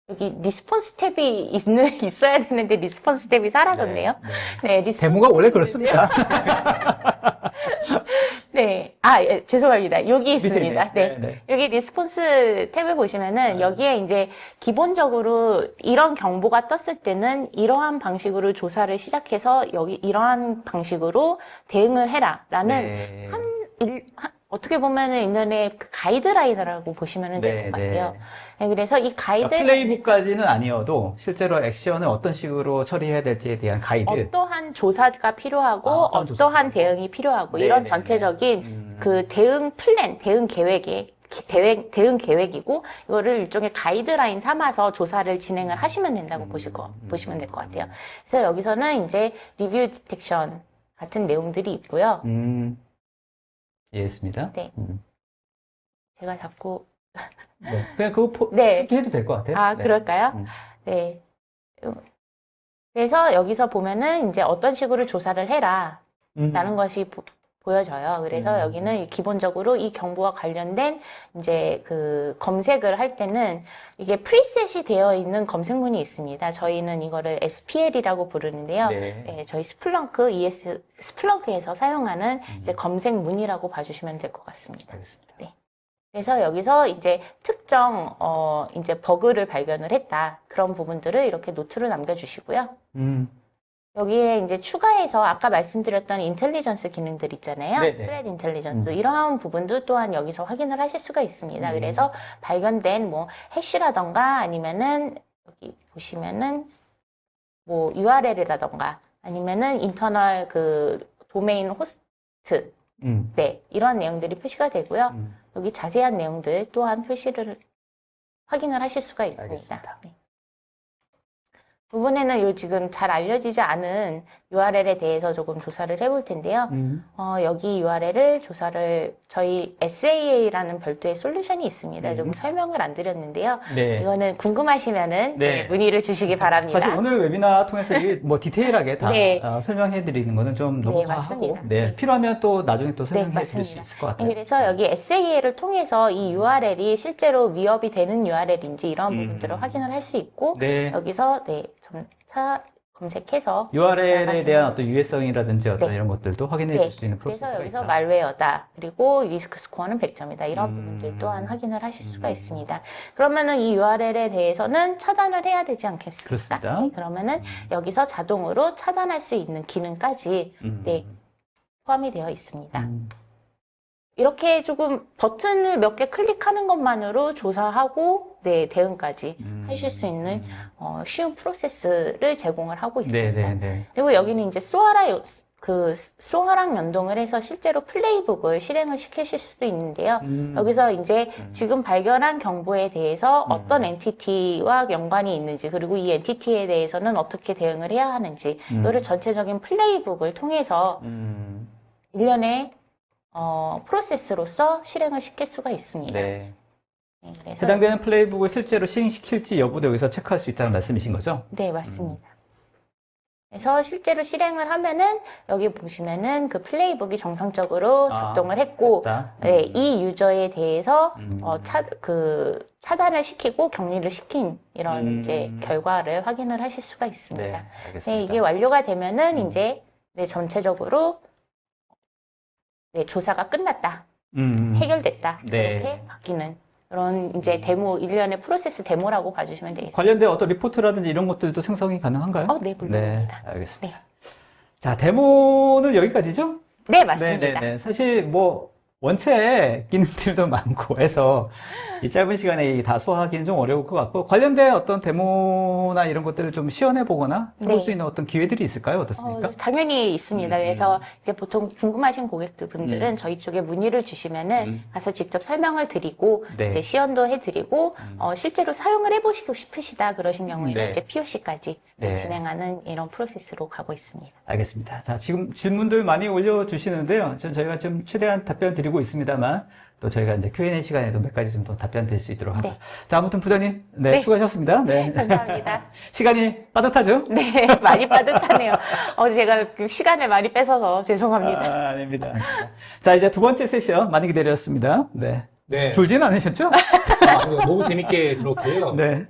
여기 리스폰스 탭이 있어야 되는데 리스폰스 탭이 사라졌네요. 네, 리스폰스 데모가 원래 그렇습니다. 네. 예, 죄송합니다. 여기 있습니다. 네. 네. 여기 리스폰스 탭을 보시면은 여기에 이제 기본적으로 이런 경보가 떴을 때는 이러한 방식으로 조사를 시작해서 여기 이러한 방식으로 대응을 해라라는 어떻게 보면은 인터넷 그 가이드라인이라고 보시면 될 것 같아요. 네, 그래서 이 가이드라인 플레이북까지는 아니어도 실제로 액션을 어떤 식으로 처리해야 될지에 대한 가이드. 어떠한 조사가 필요하고 어떠한 조사가 어떠한 대응이 필요하고 네, 이런 네, 전체적인 그 대응 플랜, 대응 계획이고 이거를 일종의 가이드라인 삼아서 조사를 진행을 하시면 된다고 보시면 될 것 같아요. 그래서 여기서는 이제 리뷰 디텍션 같은 내용들이 있고요. 이해했습니다. 네. 제가 자꾸 네. 그냥 그거 네. 그렇게 해도 될 것 같아요. 네. 그럴까요? 네. 그래서 여기서 보면은 이제 어떤 식으로 조사를 해라 라는 것이 보여져요. 그래서 여기는 기본적으로 이 경보와 관련된 이제 그 검색을 할 때는 이게 프리셋이 되어 있는 검색문이 있습니다. 저희는 이거를 SPL이라고 부르는데요. 네, 저희 스플렁크에서 사용하는 이제 검색문이라고 봐주시면 될 것 같습니다. 알겠습니다. 네. 그래서 여기서 이제 특정 이제 버그를 발견을 했다. 그런 부분들을 이렇게 노트로 남겨주시고요. 여기에 이제 추가해서 아까 말씀드렸던 인텔리전스 기능들 있잖아요. 네네. 트레드 인텔리전스. 이러한 부분도 또한 여기서 확인을 하실 수가 있습니다. 그래서 발견된 뭐 해시라던가 아니면은 여기 보시면은 뭐 URL이라던가 아니면은 인터널 그 도메인 호스트. 네. 이러한 내용들이 표시가 되고요. 여기 자세한 내용들 또한 확인을 하실 수가 있습니다. 알겠습니다. 네. 부분에는 요 지금 잘 알려지지 않은 URL에 대해서 조금 조사를 해볼 텐데요. 여기 URL을 저희 SAA라는 별도의 솔루션이 있습니다. 조금 설명을 안 드렸는데요. 네. 이거는 궁금하시면은 네. 문의를 주시기 바랍니다. 사실 오늘 웨비나 통해서 뭐 디테일하게 다 네. 설명해 드리는 거는 좀 너무 다 하고, 맞습니다. 네. 필요하면 또 나중에 또 네, 설명해 드릴 수 맞습니다. 있을 것 같아요. 그래서 여기 SAA를 통해서 이 URL이 실제로 위협이 되는 URL인지 이런 부분들을 확인을 할 수 있고, 네. 여기서 점차 검색해서 URL에 나가시면 대한 어떤 유해성이라든지 어떤 네. 이런 것들도 확인해 네. 줄 수 있는 그래서 프로세스가 여기서 있다. 말웨어다. 그리고 리스크 스코어는 100점이다. 이런 부분들 또한 확인을 하실 수가 있습니다. 그러면은 이 URL에 대해서는 차단을 해야 되지 않겠습니까? 그렇습니다. 네, 그러면은 여기서 자동으로 차단할 수 있는 기능까지 네, 포함이 되어 있습니다. 이렇게 조금 버튼을 몇 개 클릭하는 것만으로 조사하고 네, 대응까지 하실 수 있는 쉬운 프로세스를 제공을 하고 있습니다. 네네네. 그리고 여기는 이제 소아랑 연동을 해서 실제로 플레이북을 실행을 시키실 수도 있는데요. 여기서 이제 지금 발견한 경보에 대해서 어떤 엔티티와 연관이 있는지, 그리고 이 엔티티에 대해서는 어떻게 대응을 해야 하는지, 이거를 전체적인 플레이북을 통해서 일련의 프로세스로서 실행을 시킬 수가 있습니다. 네. 네, 그래서 해당되는 플레이북을 실제로 시행시킬지 여부도 여기서 체크할 수 있다는 말씀이신 거죠? 네, 맞습니다. 그래서 실제로 실행을 하면은 여기 보시면은 그 플레이북이 정상적으로 작동을 했고, 됐다. 네, 이 유저에 대해서 차단을 시키고 격리를 시킨 이런 이제 결과를 확인을 하실 수가 있습니다. 네, 네, 알겠습니다. 이게 완료가 되면은 이제 네, 전체적으로 네, 조사가 끝났다, 해결됐다 네. 이렇게 바뀌는 그런 이제 일련의 프로세스 데모라고 봐주시면 되겠습니다. 관련된 어떤 리포트라든지 이런 것들도 생성이 가능한가요? 네, 물론입니다. 네, 알겠습니다. 네. 자, 데모는 여기까지죠? 네, 맞습니다. 네네네. 사실 뭐 원체 기능들도 많고 해서 이 짧은 시간에 다 소화하기는 좀 어려울 것 같고, 관련된 어떤 데모나 이런 것들을 좀 시연해 보거나 해볼 네. 수 있는 어떤 기회들이 있을까요? 어떻습니까? 당연히 있습니다. 그래서 이제 보통 궁금하신 고객들 분들은 저희 쪽에 문의를 주시면은 가서 직접 설명을 드리고 네. 이제 시연도 해드리고 실제로 사용을 해보시고 싶으시다 그러신 경우에는 네. 이제 POC까지 네. 진행하는 이런 프로세스로 가고 있습니다. 알겠습니다. 자, 지금 질문들 많이 올려주시는데요. 저희가 좀 최대한 답변 드리고 있습니다만, 또 저희가 이제 Q&A 시간에도 몇 가지 좀 더 답변 드릴 수 있도록 하고. 네. 자, 아무튼 부장님, 네, 네. 수고하셨습니다. 네. 감사합니다. 시간이 빠듯하죠? 네, 많이 빠듯하네요. 제가 그 시간을 많이 뺏어서 죄송합니다. 아닙니다. 자, 이제 두 번째 세션 많이 기다렸습니다. 네. 네. 줄지는 않으셨죠? 너무 재밌게 들었고요. 네.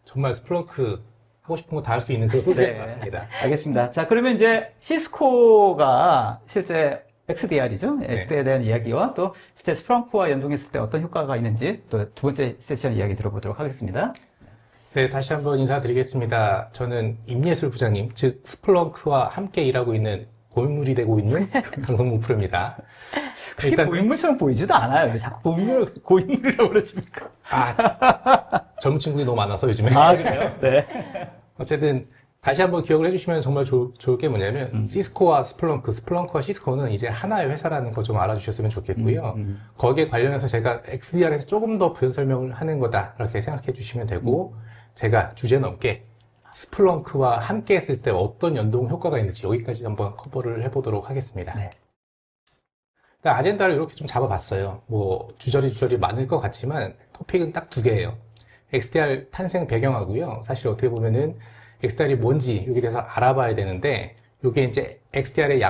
정말 스플렁크 하고 싶은 거 다 할 수 있는 그런 소재인 것 같습니다. 알겠습니다. 자, 그러면 이제 시스코가 실제 XDR이죠. XDR에 대한 이야기와 또 실제 스플렁크와 연동했을 때 어떤 효과가 있는지 또 두 번째 세션 이야기 들어보도록 하겠습니다. 네, 다시 한번 인사드리겠습니다. 저는 임예술 부장님, 즉 스플렁크와 함께 일하고 있는 고인물이 되고 있는 강성문 프로입니다. 그게 고인물처럼 보이지도 않아요. 왜 자꾸 고인물이라고 그러십니까? 젊은 친구들이 너무 많아서 요즘에. 그래요? 네. 어쨌든 다시 한번 기억을 해주시면 정말 좋을 게 뭐냐면 시스코와 스플렁크와 시스코는 이제 하나의 회사라는 거 좀 알아주셨으면 좋겠고요. 거기에 관련해서 제가 XDR에서 조금 더 부연 설명을 하는 거다 이렇게 생각해 주시면 되고, 제가 주제 넘게 스플렁크와 함께 했을 때 어떤 연동 효과가 있는지 여기까지 한번 커버를 해보도록 하겠습니다. 네. 아젠다를 이렇게 좀 잡아봤어요. 뭐 주저리 많을 것 같지만 토픽은 딱 두 개예요. XDR 탄생 배경하고요. 사실 어떻게 보면은 XDR이 뭔지 여기에 대해서 알아봐야 되는데, 이게 이제 XDR의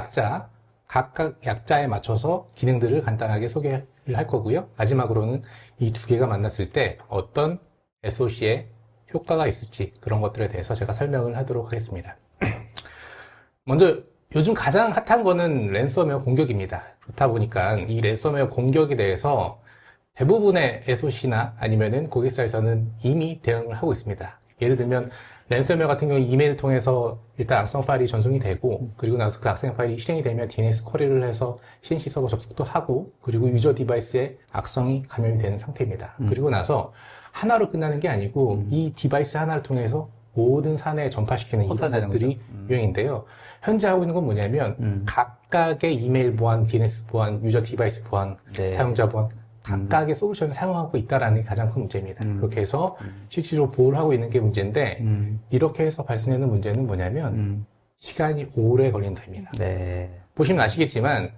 각각 약자에 맞춰서 기능들을 간단하게 소개를 할 거고요. 마지막으로는 이 두 개가 만났을 때 어떤 SOC에 효과가 있을지 그런 것들에 대해서 제가 설명을 하도록 하겠습니다. 먼저 요즘 가장 핫한 거는 랜섬웨어 공격입니다. 그렇다 보니까 이 랜섬웨어 공격에 대해서 대부분의 SOC나 아니면은 고객사에서는 이미 대응을 하고 있습니다. 예를 들면 랜섬웨어 같은 경우 이메일을 통해서 일단 악성 파일이 전송이 되고, 그리고 나서 그 악성 파일이 실행이 되면 DNS 쿼리를 해서 CNC 서버 접속도 하고, 그리고 유저 디바이스에 악성이 감염이 되는 상태입니다. 그리고 나서 하나로 끝나는 게 아니고 이 디바이스 하나를 통해서 모든 사내에 전파시키는 이런 것들이 유행인데요. 현재 하고 있는 건 뭐냐면 각각의 이메일 보안, DNS 보안, 유저 디바이스 보안, 사용자 보안 각각의 솔루션을 사용하고 있다는 게 가장 큰 문제입니다. 그렇게 해서 실질적으로 보호를 하고 있는 게 문제인데, 이렇게 해서 발생하는 문제는 뭐냐면 시간이 오래 걸린다입니다. 네. 보시면 아시겠지만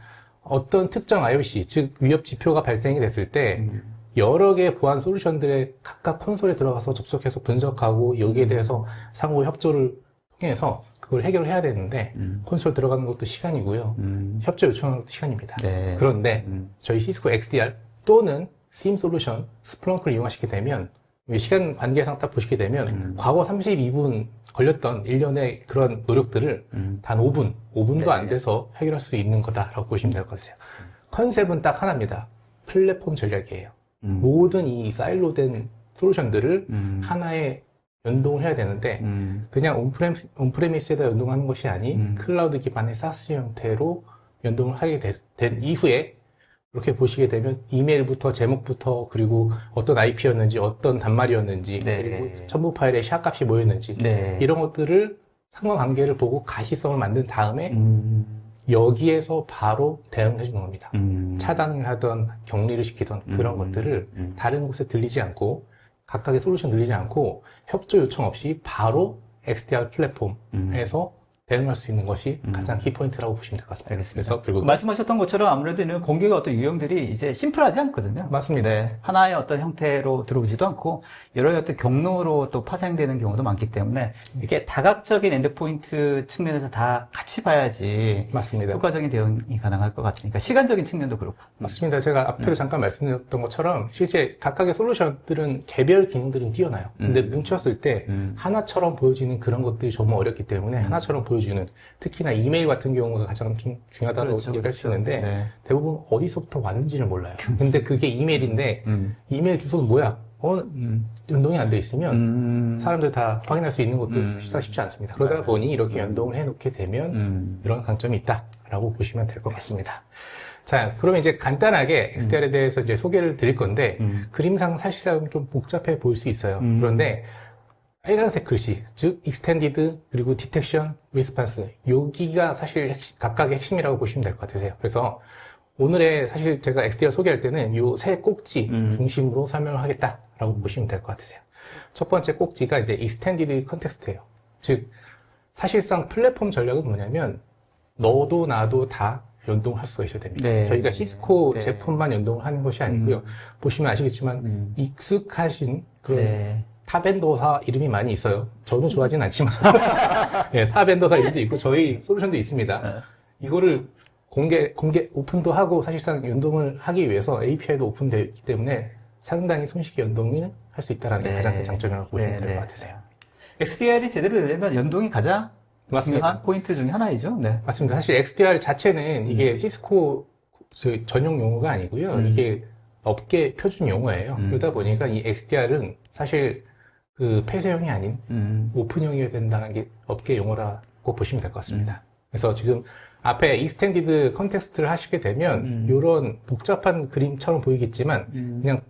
어떤 특정 IOC, 즉 위협 지표가 발생이 됐을 때 여러 개의 보안 솔루션들의 각각 콘솔에 들어가서 접속해서 분석하고 여기에 대해서 상호 협조를 통해서 그걸 해결해야 되는데 콘솔 들어가는 것도 시간이고요. 협조 요청하는 것도 시간입니다. 네. 그런데 저희 시스코 XDR 또는 SIEM 솔루션, 스플렁크를 이용하시게 되면 시간 관계상 딱 보시게 되면 과거 32분 걸렸던 일련의 그런 노력들을 단 5분도 안 돼서 해결할 수 있는 거다라고 보시면 될 것 같아요. 컨셉은 딱 하나입니다. 플랫폼 전략이에요. 모든 이 사일로된 솔루션들을 하나에 연동을 해야 되는데 그냥 온프레미스에다 연동하는 것이 아닌 클라우드 기반의 사스 형태로 연동을 하게 된 이후에 이렇게 보시게 되면 이메일부터 제목부터 그리고 어떤 IP였는지 어떤 단말이었는지 네. 그리고 첨부 파일의 샤 값이 뭐였는지 네. 이런 것들을 상관관계를 보고 가시성을 만든 다음에 여기에서 바로 대응을 해주는 겁니다. 차단을 하던 격리를 시키던 그런 것들을 다른 곳에 들리지 않고 각각의 솔루션 들리지 않고 협조 요청 없이 바로 XDR 플랫폼에서 대응할 수 있는 것이 가장 키포인트라고 보시면 될 것 같습니다. 알겠습니다. 그래서 결국 말씀하셨던 것처럼 아무래도 이런 공개가 어떤 유형들이 이제 심플하지 않거든요. 맞습니다. 네. 하나의 어떤 형태로 들어오지도 않고 여러 어떤 경로로 또 파생되는 경우도 많기 때문에 이게 다각적인 엔드포인트 측면에서 다 같이 봐야지 맞습니다. 효과적인 대응이 가능할 것 같으니까 시간적인 측면도 그렇고. 맞습니다. 제가 앞에도 잠깐 말씀드렸던 것처럼 실제 각각의 솔루션들은 개별 기능들은 뛰어나요. 근데 뭉쳤을 때 하나처럼 보여지는 그런 것들이 정말 어렵기 때문에 하나처럼 보여주는 특히나 이메일 같은 경우가 가장 좀 중요하다고 그렇죠, 얘기할 수 그렇죠. 있는데 네. 대부분 어디서부터 왔는지를 몰라요. 근데 그게 이메일인데 이메일 주소는 뭐야? 연동이 안 돼 있으면 사람들 다 확인할 수 있는 것도 사실상 쉽지 않습니다. 그러다 보니 이렇게 연동을 해놓게 되면 이런 강점이 있다라고 보시면 될 것 같습니다. 자, 그러면 이제 간단하게 XDR에 대해서 이제 소개를 드릴 건데 그림상 사실상 좀 복잡해 보일 수 있어요. 그런데 빨간색 글씨, 즉 Extended 그리고 Detection, Response 여기가 사실 각각의 핵심이라고 보시면 될 것 같으세요. 그래서 오늘의 사실 제가 XDR 소개할 때는 요 세 꼭지 중심으로 설명을 하겠다라고 보시면 될 것 같으세요. 첫 번째 꼭지가 이제 Extended Context예요. 즉 사실상 플랫폼 전략은 뭐냐면 너도 나도 다 연동할 수가 있어야 됩니다. 네. 저희가 시스코 네. 제품만 연동을 하는 것이 아니고요. 보시면 아시겠지만 익숙하신 그런 네. 타 벤더사 이름이 많이 있어요. 저는 좋아하진 않지만 네, 타 벤더사 이름도 있고 저희 솔루션도 있습니다. 이거를 공개 오픈도 하고 사실상 연동을 하기 위해서 API도 오픈되어 있기 때문에 상당히 손쉽게 연동을 할 수 있다는 게 네. 가장 큰 장점이라고 보시면 될 네. 것 같으세요. XDR이 제대로 되려면 연동이 가장 맞습니다. 중요한 포인트 중에 하나이죠. 네. 맞습니다. 사실 XDR 자체는 이게 시스코 전용 용어가 아니고요. 이게 업계 표준 용어예요. 그러다 보니까 이 XDR은 사실 그 폐쇄형이 아닌 오픈형이어야 된다는 게 업계 용어라고 보시면 될 것 같습니다. 그래서 지금 앞에 익스텐디드 컨텍스트를 하시게 되면 이런 복잡한 그림처럼 보이겠지만 그냥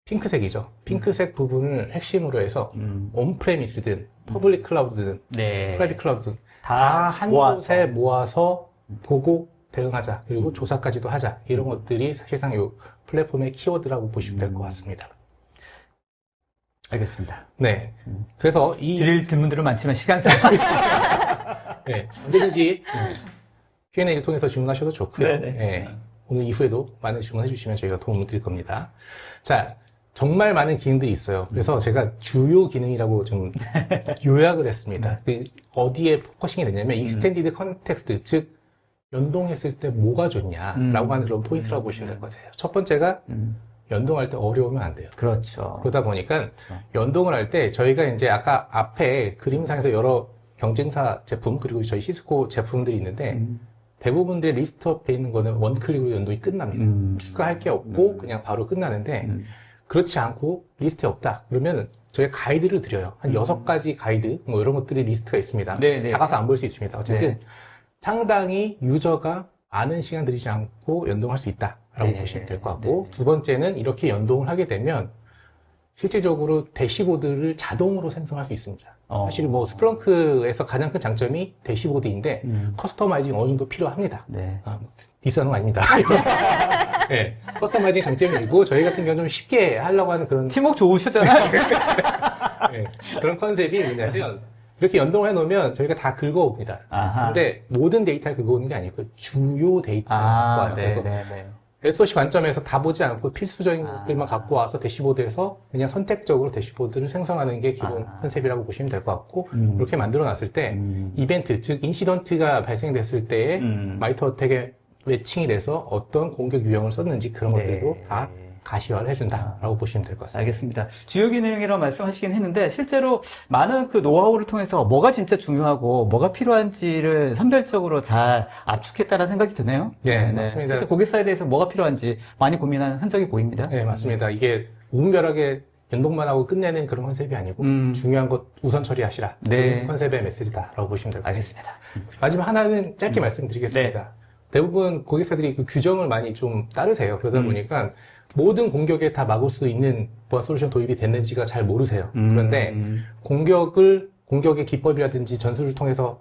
핑크색이죠. 핑크색 부분을 핵심으로 해서 온프레미스든 퍼블릭 클라우드든 네. 프라이빗 클라우드든 다 다 한 모아서. 곳에 모아서 보고 대응하자. 그리고 조사까지도 하자. 이런 것들이 사실상 이 플랫폼의 키워드라고 보시면 될 것 같습니다. 알겠습니다. 네. 그래서 이 드릴 질문들은 많지만 시간상 네, 언제든지 Q&A를 통해서 질문하셔도 좋고요. 네네. 네, 오늘 이후에도 많은 질문해 주시면 저희가 도움을 드릴 겁니다. 자, 정말 많은 기능들이 있어요. 그래서 제가 주요 기능이라고 좀 요약을 했습니다. 그 어디에 포커싱이 되냐면 Extended Context, 즉 연동했을 때 뭐가 좋냐라고 하는 그런 포인트라고 보시면 될 것 같아요. 첫 번째가 연동할 때 어려우면 안 돼요. 그렇죠. 그러다 보니까 연동을 할 때 저희가 이제 아까 앞에 그림상에서 여러 경쟁사 제품 그리고 저희 시스코 제품들이 있는데 대부분들의 리스트업에 있는 거는 원클릭으로 연동이 끝납니다. 추가할 게 없고 그냥 바로 끝나는데 그렇지 않고 리스트에 없다. 그러면 저희가 가이드를 드려요. 한 6가지 가이드 뭐 이런 것들이 리스트가 있습니다. 네, 네. 작아서 안 볼 수 있습니다. 어쨌든 네. 상당히 유저가 많은 시간 들이지 않고 연동할 수 있다라고 네, 보시면 될 것 네, 같고 네. 두 번째는 이렇게 연동을 하게 되면 실질적으로 대시보드를 자동으로 생성할 수 있습니다. 사실 뭐 스플렁크에서 가장 큰 장점이 대시보드인데 커스터마이징 어느 정도 필요합니다. 네. 디스하는 거 아닙니다. 네, 커스터마이징 장점이고 저희 같은 경우는 좀 쉽게 하려고 하는 그런 팀워크 좋으셨잖아요. 네, 그런 컨셉이 뭐냐면 이렇게 연동을 해놓으면 저희가 다 긁어옵니다. 아하. 근데 모든 데이터를 긁어오는 게 아니고 주요 데이터를 갖고 와요. 그래서 SOC 관점에서 다 보지 않고 필수적인 것들만 갖고 와서 대시보드에서 그냥 선택적으로 대시보드를 생성하는 게 기본 컨셉이라고 보시면 될 것 같고, 이렇게 만들어 놨을 때 이벤트, 즉 인시던트가 발생됐을 때에 마이터 어택에 매칭이 돼서 어떤 공격 유형을 썼는지 그런 것들도 다 가시화를 해준다라고 보시면 될 것 같습니다. 알겠습니다. 주요 기능이라고 말씀하시긴 했는데 실제로 많은 그 노하우를 통해서 뭐가 진짜 중요하고 뭐가 필요한지를 선별적으로 잘 압축했다는 생각이 드네요. 네, 맞습니다. 실제 고객사에 대해서 뭐가 필요한지 많이 고민하는 흔적이 보입니다. 네, 맞습니다. 이게 무분별하게 연동만 하고 끝내는 그런 컨셉이 아니고 중요한 것 우선 처리하시라. 네. 그런 컨셉의 메시지다라고 보시면 될 것 같습니다. 알겠습니다. 마지막 하나는 짧게 말씀드리겠습니다. 대부분 고객사들이 그 규정을 많이 좀 따르세요. 그러다 보니까 모든 공격에 다 막을 수 있는 보안 솔루션 도입이 됐는지가 잘 모르세요. 그런데 공격의 기법이라든지 전술을 통해서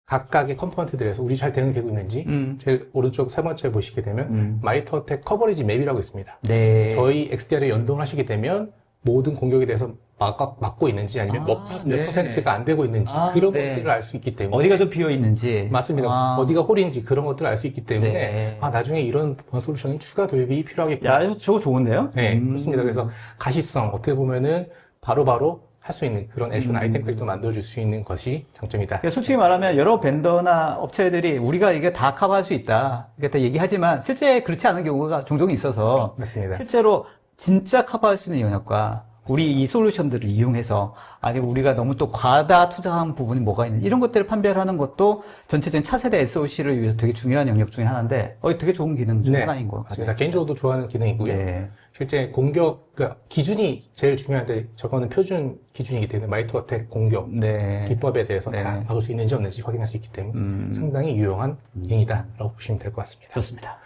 각각의 컴포넌트들에서 우리 잘 대응되고 있는지 제일 오른쪽 세 번째 보시게 되면 마이터 어택 커버리지 맵이라고 있습니다. 네. 저희 XDR에 연동을 하시게 되면 모든 공격에 대해서 막고 있는지 아니면 몇 퍼센트가 안 되고 있는지 그런 것들을 알 수 있기 때문에 어디가 좀 비어 있는지 맞습니다. 어디가 홀인지 그런 것들을 알 수 있기 때문에 나중에 이런 보안 솔루션은 추가 도입이 필요하겠구나. 야, 저거 좋은데요? 네, 그렇습니다. 그래서 가시성 어떻게 보면은 바로바로 할 수 있는 그런 액션 아이템까지도 만들어줄 수 있는 것이 장점이다. 그러니까 솔직히 말하면 여러 벤더나 업체들이 우리가 이게 다 커버할 수 있다 이렇게 얘기하지만 실제 그렇지 않은 경우가 종종 있어서 맞습니다. 실제로 진짜 커버할 수 있는 영역과 우리 이 솔루션들을 이용해서 아니 우리가 너무 또 과다 투자한 부분이 뭐가 있는지 이런 것들을 판별하는 것도 전체적인 차세대 SOC를 위해서 되게 중요한 영역 중에 하나인데 되게 좋은 기능 중 하나인 것 같습니다. 개인적으로도 좋아하는 기능이고요. 네. 실제 공격 기준이 제일 중요한데 저거는 표준 기준이기 때문에 마이터 어택 공격 기법에 대해서 다 막을 수 있는지 없는지 확인할 수 있기 때문에 상당히 유용한 기능이다라고 보시면 될 것 같습니다. 좋습니다.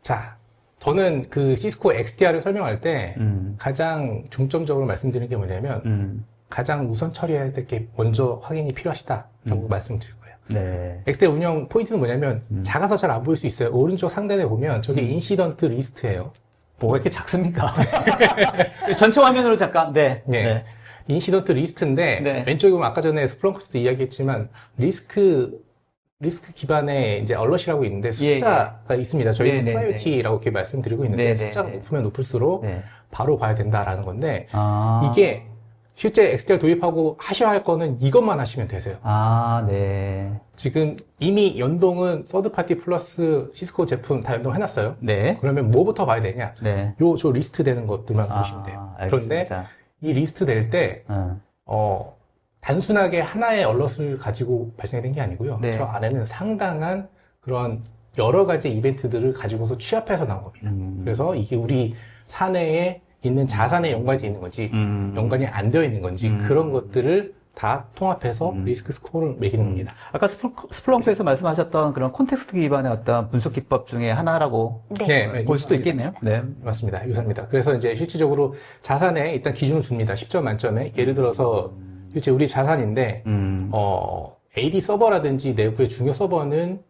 자, 저는 그 시스코 XDR을 설명할 때 가장 중점적으로 말씀드리는 게 뭐냐면 가장 우선 처리해야 될 게 먼저 확인이 필요하시다라고 말씀드릴 거예요. 네. XDR 운영 포인트는 뭐냐면 작아서 잘 안 보일 수 있어요. 오른쪽 상단에 보면 저게 인시던트 리스트예요. 뭐가 이렇게 작습니까? 전체 화면으로 잠깐. 네. 인시던트 리스트인데 왼쪽에 보면 아까 전에 스플렁크스도 이야기했지만 리스크 기반의 이제 얼럿이라고 있는데 숫자가 있습니다. 저희는 프라이오리티라고 이렇게 말씀드리고 있는데 숫자가 높으면 높을수록 바로 봐야 된다라는 건데 이게 실제 XDR 도입하고 하셔야 할 거는 이것만 하시면 되세요. 네. 지금 이미 연동은 서드파티 플러스 시스코 제품 다 연동해놨어요. 네. 그러면 뭐부터 봐야 되냐? 네. 저 리스트 되는 것들만 보시면 돼요. 알겠습니다. 그런데 이 리스트 될 때 단순하게 하나의 얼럿을 가지고 발생된 게 아니고요. 저 안에는 상당한 그런 여러 가지 이벤트들을 가지고서 취합해서 나온 겁니다. 그래서 이게 우리 사내에 있는 자산에 연관이 되어 있는 건지, 연관이 안 되어 있는 건지, 그런 것들을 다 통합해서 리스크 스코어를 매기는 겁니다. 아까 스플렁크에서 말씀하셨던 그런 콘텍스트 기반의 어떤 분석 기법 중에 하나라고 볼 수도 있겠네요. 네. 맞습니다. 유사입니다. 그래서 이제 실질적으로 자산에 일단 기준을 줍니다. 10점 만점에. 예를 들어서 실제 우리 자산인데 AD 서버라든지 내부의 중요 서버는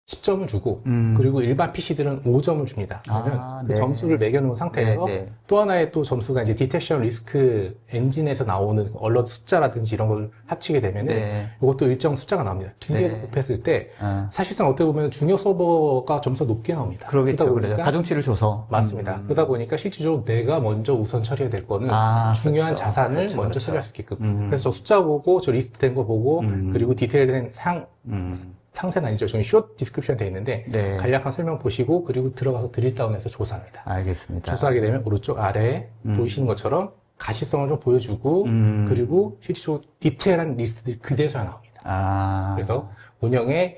10점을 주고 그리고 일반 PC들은 5점을 줍니다. 그러면 그 점수를 매겨놓은 상태에서 또 하나의 또 점수가 이제 디텍션 리스크 엔진에서 나오는 얼럿 숫자라든지 이런 걸 합치게 되면은 이것도 일정 숫자가 나옵니다. 두 개를 곱했을 때 사실상 어떻게 보면 중요 서버가 점수가 높게 나옵니다. 그러겠죠. 그래요. 가중치를 줘서. 맞습니다. 그러다 보니까 실질적으로 내가 먼저 우선 처리해야 될 거는 중요한 자산을 먼저 처리할 수 있게끔. 그래서 저 숫자 보고 저 리스트 된 거 보고 그리고 디테일된 상세는 아니죠. 저는 숏 디스크립션 돼 있는데 간략한 설명 보시고 그리고 들어가서 드릴 다운해서 조사합니다. 알겠습니다. 조사하게 되면 오른쪽 아래에 보이시는 것처럼 가시성을 좀 보여주고 그리고 실질적으로 디테일한 리스트들이 그제서야 나옵니다. 그래서 운영에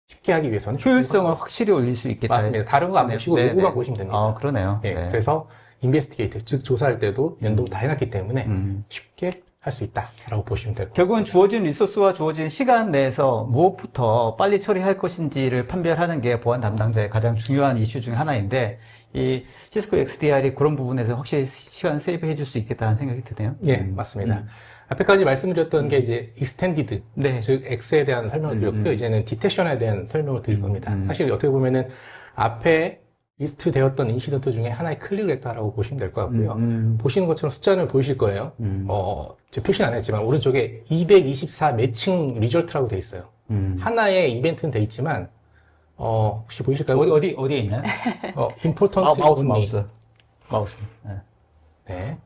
쉽게 하기 위해서는 효율성을 확실히 올릴 수 있겠다. 맞습니다. 다른 거 안 보시고 요거만 보시면 됩니다. 그러네요. 그래서 인베스티게이터 즉 조사할 때도 연동을 다 해놨기 때문에 쉽게 할 수 있다라고 보시면 될 것 같습니다. 결국은 주어진 리소스와 주어진 시간 내에서 무엇부터 빨리 처리할 것인지를 판별하는 게 보안 담당자의 가장 중요한 이슈 중에 하나인데 이 시스코 XDR이 그런 부분에서 확실히 시간 세이브해 줄 수 있겠다는 생각이 드네요. 예, 맞습니다. 앞에까지 말씀드렸던 게 이제 익스텐디드, 즉 X에 대한 설명을 드렸고요. 이제는 디텍션에 대한 설명을 드릴 겁니다. 사실 어떻게 보면은 앞에 리스트 되었던 인시던트 중에 하나에 클릭을 했다라고 보시면 될 것 같고요. 보시는 것처럼 숫자는 보이실 거예요. 제가 표시는 안 했지만 오른쪽에 224 매칭 리절트라고 돼 있어요. 하나의 이벤트는 돼 있지만 혹시 보이실까요? 어디에 있나요? important only. 마우스. 네. 네.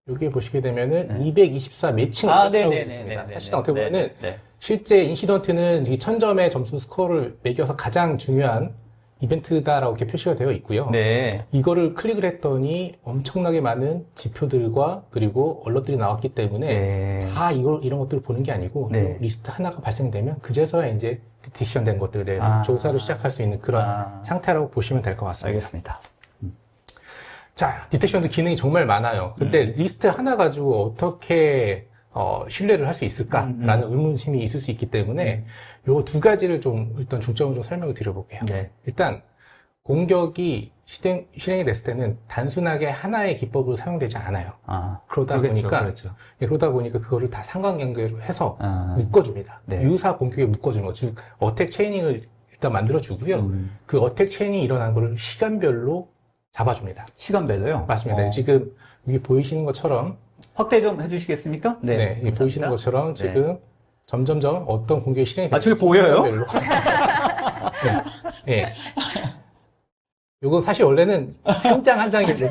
여기에 보시게 되면은 224 매칭 리절트라고 돼 있습니다. 사실상 어떻게 보면은 실제 인시던트는 이 1000점의 점수 스코어를 매겨서 가장 중요한 이벤트다라고 이렇게 표시가 되어 있고요. 네. 이거를 클릭을 했더니 엄청나게 많은 지표들과 그리고 얼럿들이 나왔기 때문에 다 이런 것들을 보는 게 아니고 리스트 하나가 발생되면 그제서야 이제 디텍션 된 것들에 대해서 조사를 시작할 수 있는 그런 상태라고 보시면 될 것 같습니다. 알겠습니다. 자, 디텍션도 기능이 정말 많아요. 근데 리스트 하나 가지고 어떻게 신뢰를 할 수 있을까라는 의문심이 있을 수 있기 때문에 요 두 가지를 좀 일단 중점으로 좀 설명을 드려볼게요. 네. 일단 공격이 실행이 됐을 때는 단순하게 하나의 기법으로 사용되지 않아요. 그러다 보니까 그거를 다 상관관계로 해서 묶어줍니다. 네. 유사 공격에 묶어주는 거, 즉 어택 체이닝을 일단 만들어주고요. 그 어택 체이닝이 일어난 거를 시간별로 잡아줍니다. 시간별로요? 맞습니다. 지금 여기 보이시는 것처럼 확대 좀 해주시겠습니까? 네, 여기 보이시는 것처럼 지금 점점점 어떤 공격이 실행이 되는지 저게 보여요? 네. 요거 사실 원래는 한 장 한 장인데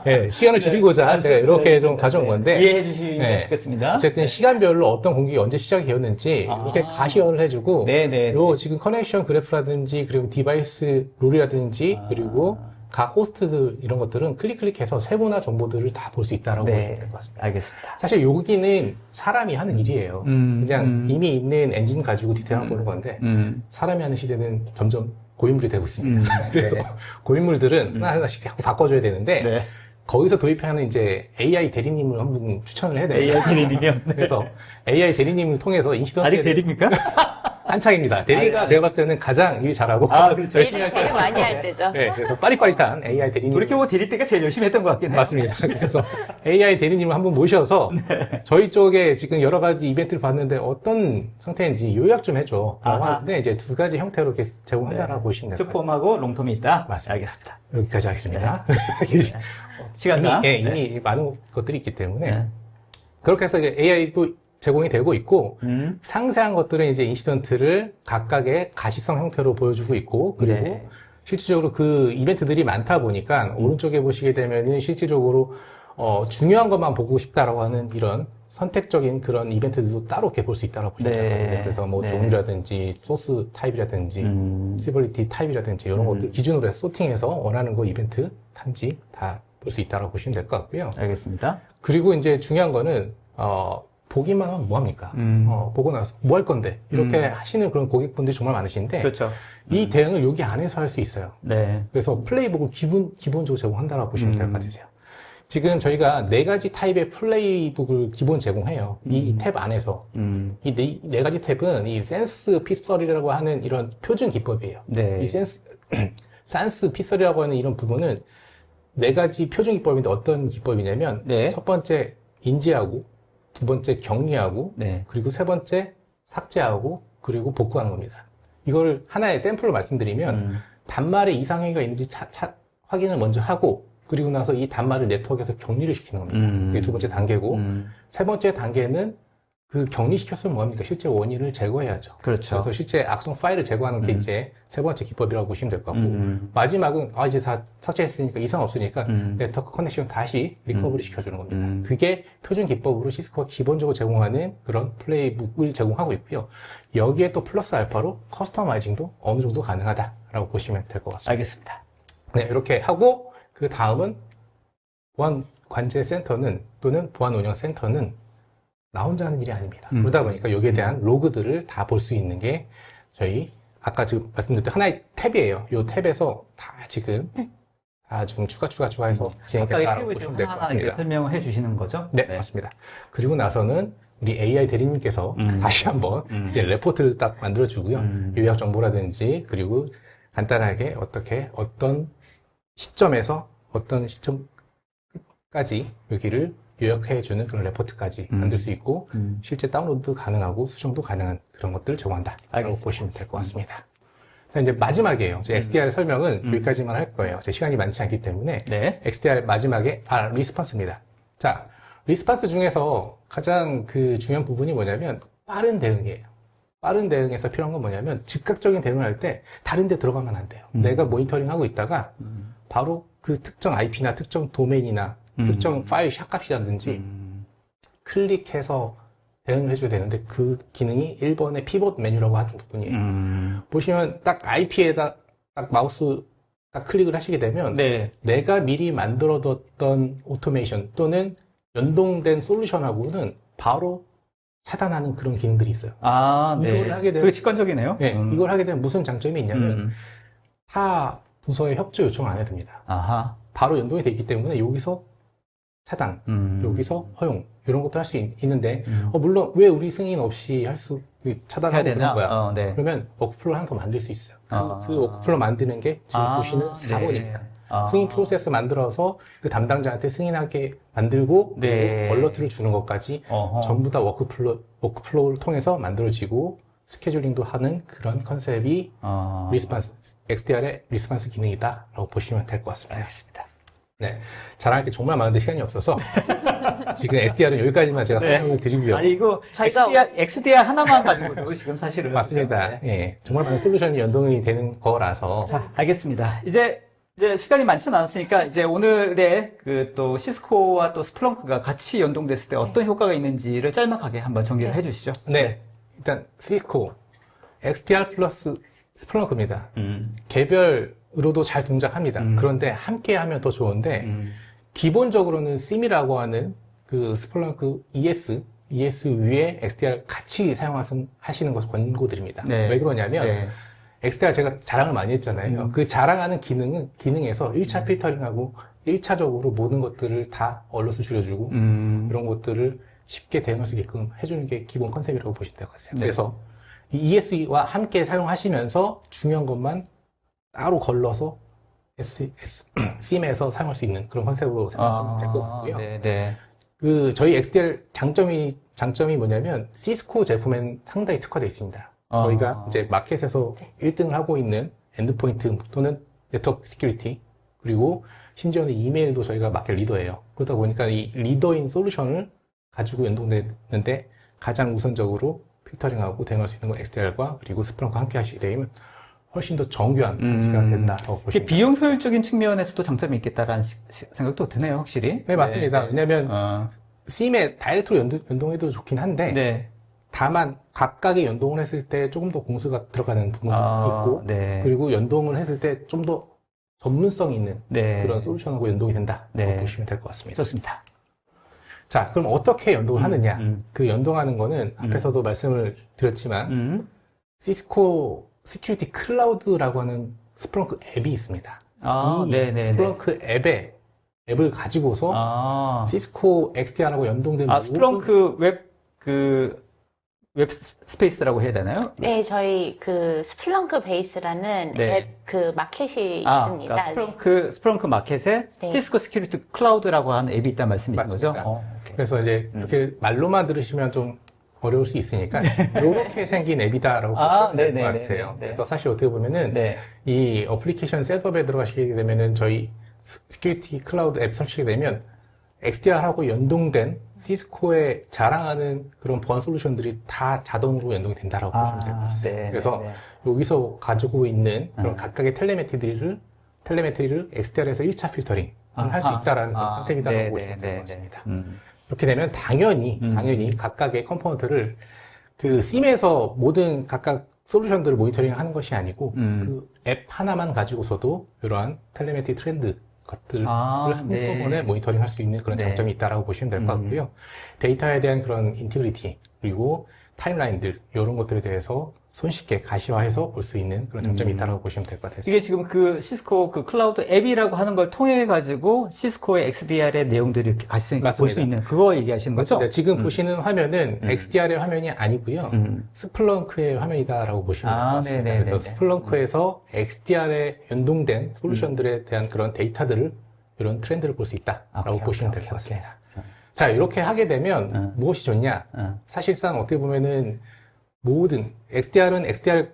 네, 시간을 줄이고자 제가 이렇게 좀 가져온 건데 이해해 주시면 좋겠습니다. 어쨌든 시간별로 어떤 공격이 언제 시작이 되었는지 이렇게 가시화를 해주고 요 지금 커넥션 그래프라든지 그리고 디바이스 롤이라든지 그리고 각 호스트들 이런 것들은 클릭해서 세부나 정보들을 다 볼 수 있다라고 보시면 될 것 같습니다. 알겠습니다. 사실 여기는 사람이 하는 일이에요. 그냥 이미 있는 엔진 가지고 디테일을 보는 건데 사람이 하는 시대는 점점 고인물이 되고 있습니다. 그래서 고인물들은 하나하나씩 자꾸 바꿔줘야 되는데 거기서 도입하는 이제 AI 대리님을 한 분 추천을 해야 돼요. AI 대리님이요? 그래서 AI 대리님을 통해서 인시던트 아직 대리입니까? 한창입니다. 대리가 제가 봤을 때는 가장 일 잘하고 그렇죠. 열심히 할 제일 많이 할 때죠. 네, 그래서 빠릿빠릿한 AI 대리님. 돌이켜보고 대리 때가 제일 열심히 했던 것 같긴 해요. 맞습니다. 그래서 AI 대리님을 한번 모셔서 저희 쪽에 지금 여러 가지 이벤트를 봤는데 어떤 상태인지 요약 좀 해줘. 라고 하는데 이제 두 가지 형태로 이렇게 제공한다라고 보시면 됩니다. 슈폼하고 롱톰이 있다? 맞습니다. 알겠습니다. 여기까지 하겠습니다. 시간과 이미 많은 것들이 있기 때문에 그렇게 해서 이제 AI도 제공이 되고 있고 상세한 것들은 이제 인시던트를 각각의 가시성 형태로 보여주고 있고 그리고 실질적으로 그 이벤트들이 많다 보니까 오른쪽에 보시게 되면은 실질적으로 중요한 것만 보고 싶다라고 하는 이런 선택적인 그런 이벤트들도 따로 이렇게 볼 수 있다고 보시면 되거든요. 그래서 뭐 종류라든지 소스 타입이라든지 시버리티 타입이라든지 이런 것들 기준으로 해서 소팅해서 원하는 거 이벤트 단지 다 볼 수 있다고 보시면 될 것 같고요. 알겠습니다. 그리고 이제 중요한 거는 보기만 하면 뭐합니까? 보고 나서 뭐 할 건데? 이렇게 하시는 그런 고객분들이 정말 많으신데, 그렇죠. 이 대응을 여기 안에서 할 수 있어요. 그래서 플레이북을 기본적으로 제공한다라고 보시면 될 것 같으세요. 지금 저희가 4가지 타입의 플레이북을 기본 제공해요. 이 탭 안에서. 이 네 가지 탭은 이 센스 픽서리라고 하는 이런 표준 기법이에요. 이 센스 픽서리라고 하는 이런 부분은 4가지 표준 기법인데 어떤 기법이냐면, 첫 번째 인지하고, 두 번째 격리하고 그리고 세 번째 삭제하고 그리고 복구하는 겁니다. 이걸 하나의 샘플로 말씀드리면 단말에 이상행위가 있는지 확인을 먼저 하고 그리고 나서 이 단말을 네트워크에서 격리를 시키는 겁니다. 이게 두 번째 단계고 세 번째 단계는 그 격리시켰으면 뭐합니까? 실제 원인을 제거해야죠. 그래서 실제 악성 파일을 제거하는 게 이제 세 번째 기법이라고 보시면 될 것 같고 마지막은 이제 다 삭제했으니까 이상 없으니까 네트워크 커넥션 다시 리커버리 시켜주는 겁니다. 그게 표준 기법으로 시스코가 기본적으로 제공하는 그런 플레이북을 제공하고 있고요. 여기에 또 플러스 알파로 커스터마이징도 어느 정도 가능하다라고 보시면 될 것 같습니다. 알겠습니다. 네, 이렇게 하고 그 다음은 보안 관제 센터는 또는 보안 운영 센터는 나 혼자 하는 일이 아닙니다. 그러다 보니까 여기에 대한 로그들을 다 볼 수 있는 게 저희 아까 지금 말씀드렸던 하나의 탭이에요. 이 탭에서 다 지금 좀 추가해서 진행됐다고 보시면 될 것 같습니다. 설명을 해주시는 거죠? 네, 맞습니다. 그리고 나서는 우리 AI 대리님께서 다시 한번 이제 레포트를 딱 만들어주고요. 요약 정보라든지 그리고 간단하게 어떤 시점에서 어떤 시점까지 여기를 요약해주는 그런 레포트까지 만들 수 있고 실제 다운로드도 가능하고 수정도 가능한 그런 것들을 제공한다라고 보시면 될 것 같습니다. 자, 이제 마지막이에요. 이제 XDR 설명은 여기까지만 할 거예요. 제 시간이 많지 않기 때문에. 네. XDR 마지막에 리스폰스입니다. 자, 리스폰스 중에서 가장 그 중요한 부분이 뭐냐면 빠른 대응이에요. 빠른 대응에서 필요한 건 뭐냐면 즉각적인 대응을 할 때 다른 데 들어가면 안 돼요. 내가 모니터링 하고 있다가 바로 그 특정 IP나 특정 도메인이나 특정 파일 샷값이라든지 클릭해서 대응을 해줘야 되는데 그 기능이 1번의 피벗 메뉴라고 하는 부분이에요. 보시면 딱 IP에다 딱 마우스 딱 클릭을 하시게 되면 네. 내가 미리 만들어뒀던 오토메이션 또는 연동된 솔루션하고는 바로 차단하는 그런 기능들이 있어요. 아, 네. 이걸 하게 되면- 그게 직관적이네요. 네, 이걸 하게 되면 무슨 장점이 있냐면 타 부서에 협조 요청 안 해도 됩니다. 아하. 바로 연동이 되어 있기 때문에 여기서 차단, 여기서 허용 이런 것도 할 수 있는데 물론 왜 우리 승인 없이 할 수 해야 차단하고 되나? 그런 거야? 네. 그러면 워크플로 하나 더 만들 수 있어요. 아. 그 워크플로 만드는 게 지금 보시는 4번입니다. 네. 아. 승인 프로세스 만들어서 그 담당자한테 승인하게 만들고 네. 그리고 얼러트를 주는 것까지 어허. 전부 다 워크플로우를 통해서 만들어지고 스케줄링도 하는 그런 컨셉이 리스폰스, XDR의 리스폰스 기능이다라고 보시면 될 것 같습니다. 알겠습니다. 네. 자랑할 게 정말 많은데 시간이 없어서 지금 XDR은 여기까지만 제가 설명을 드리고요. 아니, 이거 저희가- XDR 하나만 가지고도 지금 사실은. 맞습니다. 네. 예. 정말 많은 솔루션이 연동이 되는 거라서 자, 알겠습니다. 이제 시간이 많지는 않았으니까, 이제 오늘의 또 시스코와 또 스플렁크가 같이 연동됐을 때 어떤 효과가 있는지를 짤막하게 한번 정리를 해주시죠. 네. 일단 시스코 XDR 플러스 스플렁크입니다. 음. 개별으로도 잘 동작합니다. 그런데 함께 하면 더 좋은데 기본적으로는 SIEM이라고 하는 그 스플렁크 ES 위에 XDR 같이 사용하시는 것을 권고드립니다. 네. 왜 그러냐면 네. XDR 제가 자랑을 많이 했잖아요. 그 자랑하는 기능에서 1차 필터링하고 1차적으로 모든 것들을 다 얼럿을 줄여주고 이런 것들을 쉽게 대응할 수 있게끔 해주는 게 기본 컨셉이라고 보시면 될 것 같아요. 네. 그래서 이 ES와 함께 사용하시면서 중요한 것만 따로 걸러서 SIEM에서 사용할 수 있는 그런 컨셉으로 생각하시면 될 것 같고요. 네, 네. 그 저희 XDR 장점이 뭐냐면 시스코 제품엔 상당히 특화되어 있습니다. 저희가 이제 마켓에서 1등을 하고 있는 엔드포인트 또는 네트워크 시큐리티 그리고 심지어는 이메일도 저희가 마켓 리더예요. 그러다 보니까 이 리더인 솔루션을 가지고 연동되는데 가장 우선적으로 필터링하고 대응할 수 있는 건 XDR과 그리고 스플렁크와 함께 하시게 되면 훨씬 더 정교한 가치가 된다고 이게 보시면 비용 효율적인 측면에서도 장점이 있겠다라는 생각도 드네요, 확실히. 네, 맞습니다. 네. 왜냐하면 SIEM에 다이렉트로 연동해도 좋긴 한데 네. 다만 각각의 연동을 했을 때 조금 더 공수가 들어가는 부분도 있고 네. 그리고 연동을 했을 때 좀 더 전문성 있는 네. 그런 솔루션하고 연동이 된다고 네. 보시면 될 것 같습니다. 좋습니다. 자, 그럼 어떻게 연동을 하느냐? 그 연동하는 거는 음. 앞에서도 말씀을 드렸지만 시스코 시큐리티 클라우드라고 하는 스플렁크 앱이 있습니다. 이 네네. 스플렁크 앱을 가지고서 시스코 XDR하고 연동된 모든 스플렁크 웹 스페이스라고 해야 되나요? 네, 저희 그 스플렁크 베이스라는 네. 앱 그 마켓이 그러니까 있습니다. 스플렁크 마켓에 네. 시스코 시큐리티 클라우드라고 하는 앱이 있다는 말씀이신 맞습니다. 거죠? 오케이. 그래서 이제 이렇게 말로만 들으시면 좀 어려울 수 있으니까 이렇게 생긴 앱이다라고 보시면 될 것 네네네. 같아요. 네. 그래서 사실 어떻게 보면은 네. 이 어플리케이션 셋업에 들어가시게 되면은 저희 시큐리티 클라우드 앱 설치게 되면 XDR하고 연동된 시스코에 자랑하는 그런 보안 솔루션들이 다 자동으로 연동이 된다라고 보시면 될 것 같아요. 네, 그래서 네, 여기서 가지고 있는 그런 각각의 텔레메트리를 XDR에서 1차 필터링 할 수 있다라는 그런 컨셉이다라고 네, 보시면 네, 될 네, 것 같습니다. 네. 이렇게 되면 당연히 각각의 컴포넌트를 그 SIEM에서 모든 각각 솔루션들을 모니터링 하는 것이 아니고 그 앱 하나만 가지고서도 이러한 텔레메트리 트렌드 것들을 한꺼번에 네. 모니터링 할 수 있는 그런 네. 장점이 있다라고 보시면 될 것 같고요. 데이터에 대한 그런 인티그리티 그리고 타임라인들 이런 것들에 대해서 손쉽게 가시화해서 볼 수 있는 그런 장점이 있다라고 보시면 될 것 같아요. 이게 지금 그 시스코 그 클라우드 앱이라고 하는 걸 통해 가지고 시스코의 XDR의 내용들을 이렇게 같이 볼 수 맞습니다. 있는 그거 얘기하시는 거죠? 맞습니다. 지금 보시는 화면은 XDR의 화면이 아니고요. 스플렁크의 화면이다라고 보시면 될 것 같습니다. 네네네네. 그래서 스플렁크에서 XDR에 연동된 솔루션들에 대한 그런 데이터들을 이런 트렌드를 볼 수 있다라고 보시면 될 것 같습니다. 자, 이렇게 하게 되면 무엇이 좋냐? 사실상 어떻게 보면은 모든 XDR은 XDR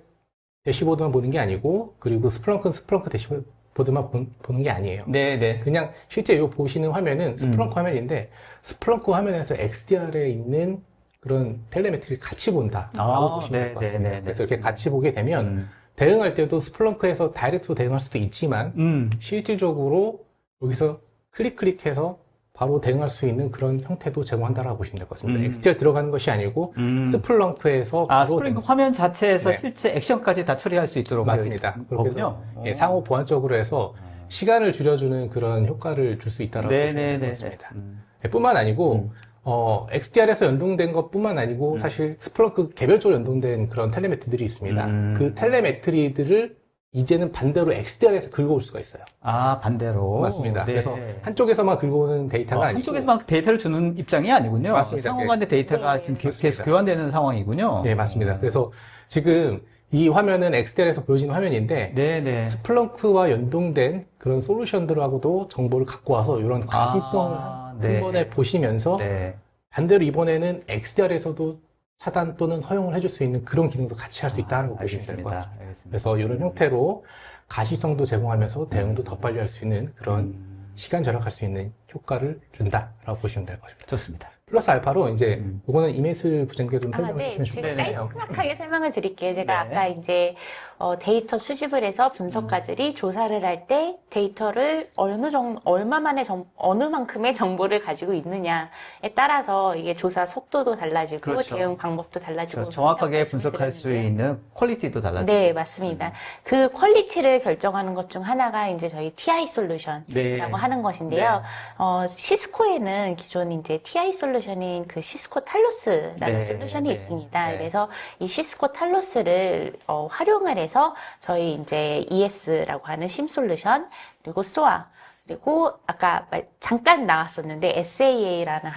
대시보드만 보는 게 아니고, 그리고 스플렁크는 스플렁크 대시보드만 보는 게 아니에요. 네네. 그냥 실제 요 보시는 화면은 스플렁크 화면인데, 스플렁크 화면에서 XDR에 있는 그런 텔레메트리를 같이 본다 라고 보시면 될 것 같습니다. 네네네. 그래서 이렇게 같이 보게 되면 대응할 때도 스플렁크에서 다이렉트로 대응할 수도 있지만 실질적으로 여기서 클릭해서 바로 대응할 수 있는 그런 형태도 제공한다라고 보시면 될 것 같습니다. XDR 들어가는 것이 아니고 스플렁크에서 바로 스프링크 화면 자체에서 네. 실제 액션까지 다 처리할 수 있도록 맞습니다. 되어 그렇게 있군요. 해서 예, 상호 보안적으로 해서 시간을 줄여주는 그런 효과를 줄 수 있다라고 보시면 될 것 같습니다. 예, 뿐만 아니고 XDR에서 연동된 것뿐만 아니고 사실 스플렁크 개별적으로 연동된 그런 텔레메트리들이 있습니다. 그 텔레메트리들을 이제는 반대로 XDR에서 긁어올 수가 있어요. 아, 반대로. 맞습니다. 네. 그래서 한쪽에서만 긁어오는 데이터가 아니고 한쪽에서만 데이터를 주는 입장이 아니군요. 맞습니다. 상호 간의 데이터가 네. 지금 계속 맞습니다. 교환되는 상황이군요. 네, 맞습니다. 그래서 지금 이 화면은 XDR에서 보여지는 화면인데 네네. 스플렁크와 연동된 그런 솔루션들하고도 정보를 갖고 와서 이런 가시성을 한 네. 번에 보시면서 네. 반대로 이번에는 XDR에서도 차단 또는 허용을 해줄 수 있는 그런 기능도 같이 할 수 있다고 보시면 될 것 같습니다. 알겠습니다. 그래서 이런 형태로 가시성도 제공하면서 대응도 더 빨리 할 수 있는 그런 시간 절약할 수 있는 효과를 준다라고 보시면 될 것입니다. 좋습니다. 플러스 알파로 이제 이거는 이메슬 부장님께서 좀 설명해 네. 주시면 제가 좋겠네요. 깔끔하게 설명을 드릴게요. 제가 네. 아까 이제 데이터 수집을 해서 분석가들이 조사를 할 때 데이터를 어느 만큼의 정보를 가지고 있느냐에 따라서 이게 조사 속도도 달라지고 그렇죠. 대응 방법도 달라지고 정확하게 그렇다고 분석할 수 말씀드렸는데. 있는 퀄리티도 달라지고. 네, 맞습니다. 그 퀄리티를 결정하는 것 중 하나가 이제 저희 TI 솔루션이라고 네. 하는 것인데요. 시스코에는 기존 이제 TI 솔루션인 그 시스코 탈로스라는 네, 솔루션이 네, 있습니다. 네. 그래서 이 시스코 탈로스를 활용을 해서 저희 이제 ES라고 하는 심 솔루션 그리고 SOA 그리고 아까 잠깐 나왔었는데 SAA라는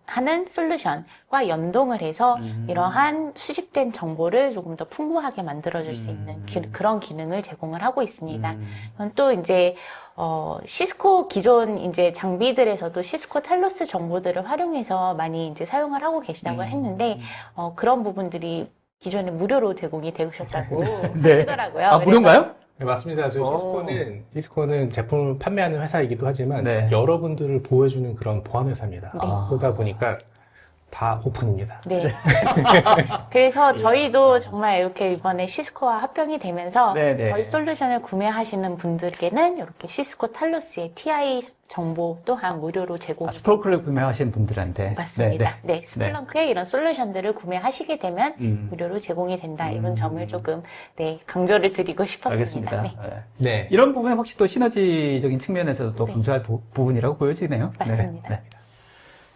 하는 솔루션과 연동을 해서 이러한 수집된 정보를 조금 더 풍부하게 만들어줄 수 있는 그런 기능을 제공을 하고 있습니다. 또 이제 시스코 기존 이제 장비들에서도 시스코 탈로스 정보들을 활용해서 많이 이제 사용을 하고 계시다고 했는데 그런 부분들이 기존에 무료로 제공이 되셨다고 네. 하시더라고요. 아, 무료인가요? 네, 맞습니다. 시스코는 제품을 판매하는 회사이기도 하지만 네. 여러분들을 보호해주는 그런 보안 회사입니다. 네. 그러다 보니까 다 오픈입니다. 네. 그래서 저희도 정말 이렇게 이번에 시스코와 합병이 되면서 네네. 저희 솔루션을 구매하시는 분들께는 이렇게 시스코 탈로스의 TI 정보 또한 무료로 제공. 스프렁크를 구매하신 분들한테. 맞습니다. 네. 네, 스플렁크의 이런 솔루션들을 구매하시게 되면 무료로 제공이 된다. 이런 점을 조금 강조를 드리고 싶었습니다. 알겠습니다. 네. 네. 네. 이런 부분이 혹시 또 시너지적인 측면에서도 또 네. 검토할 부분이라고 보여지네요. 맞습니다. 네.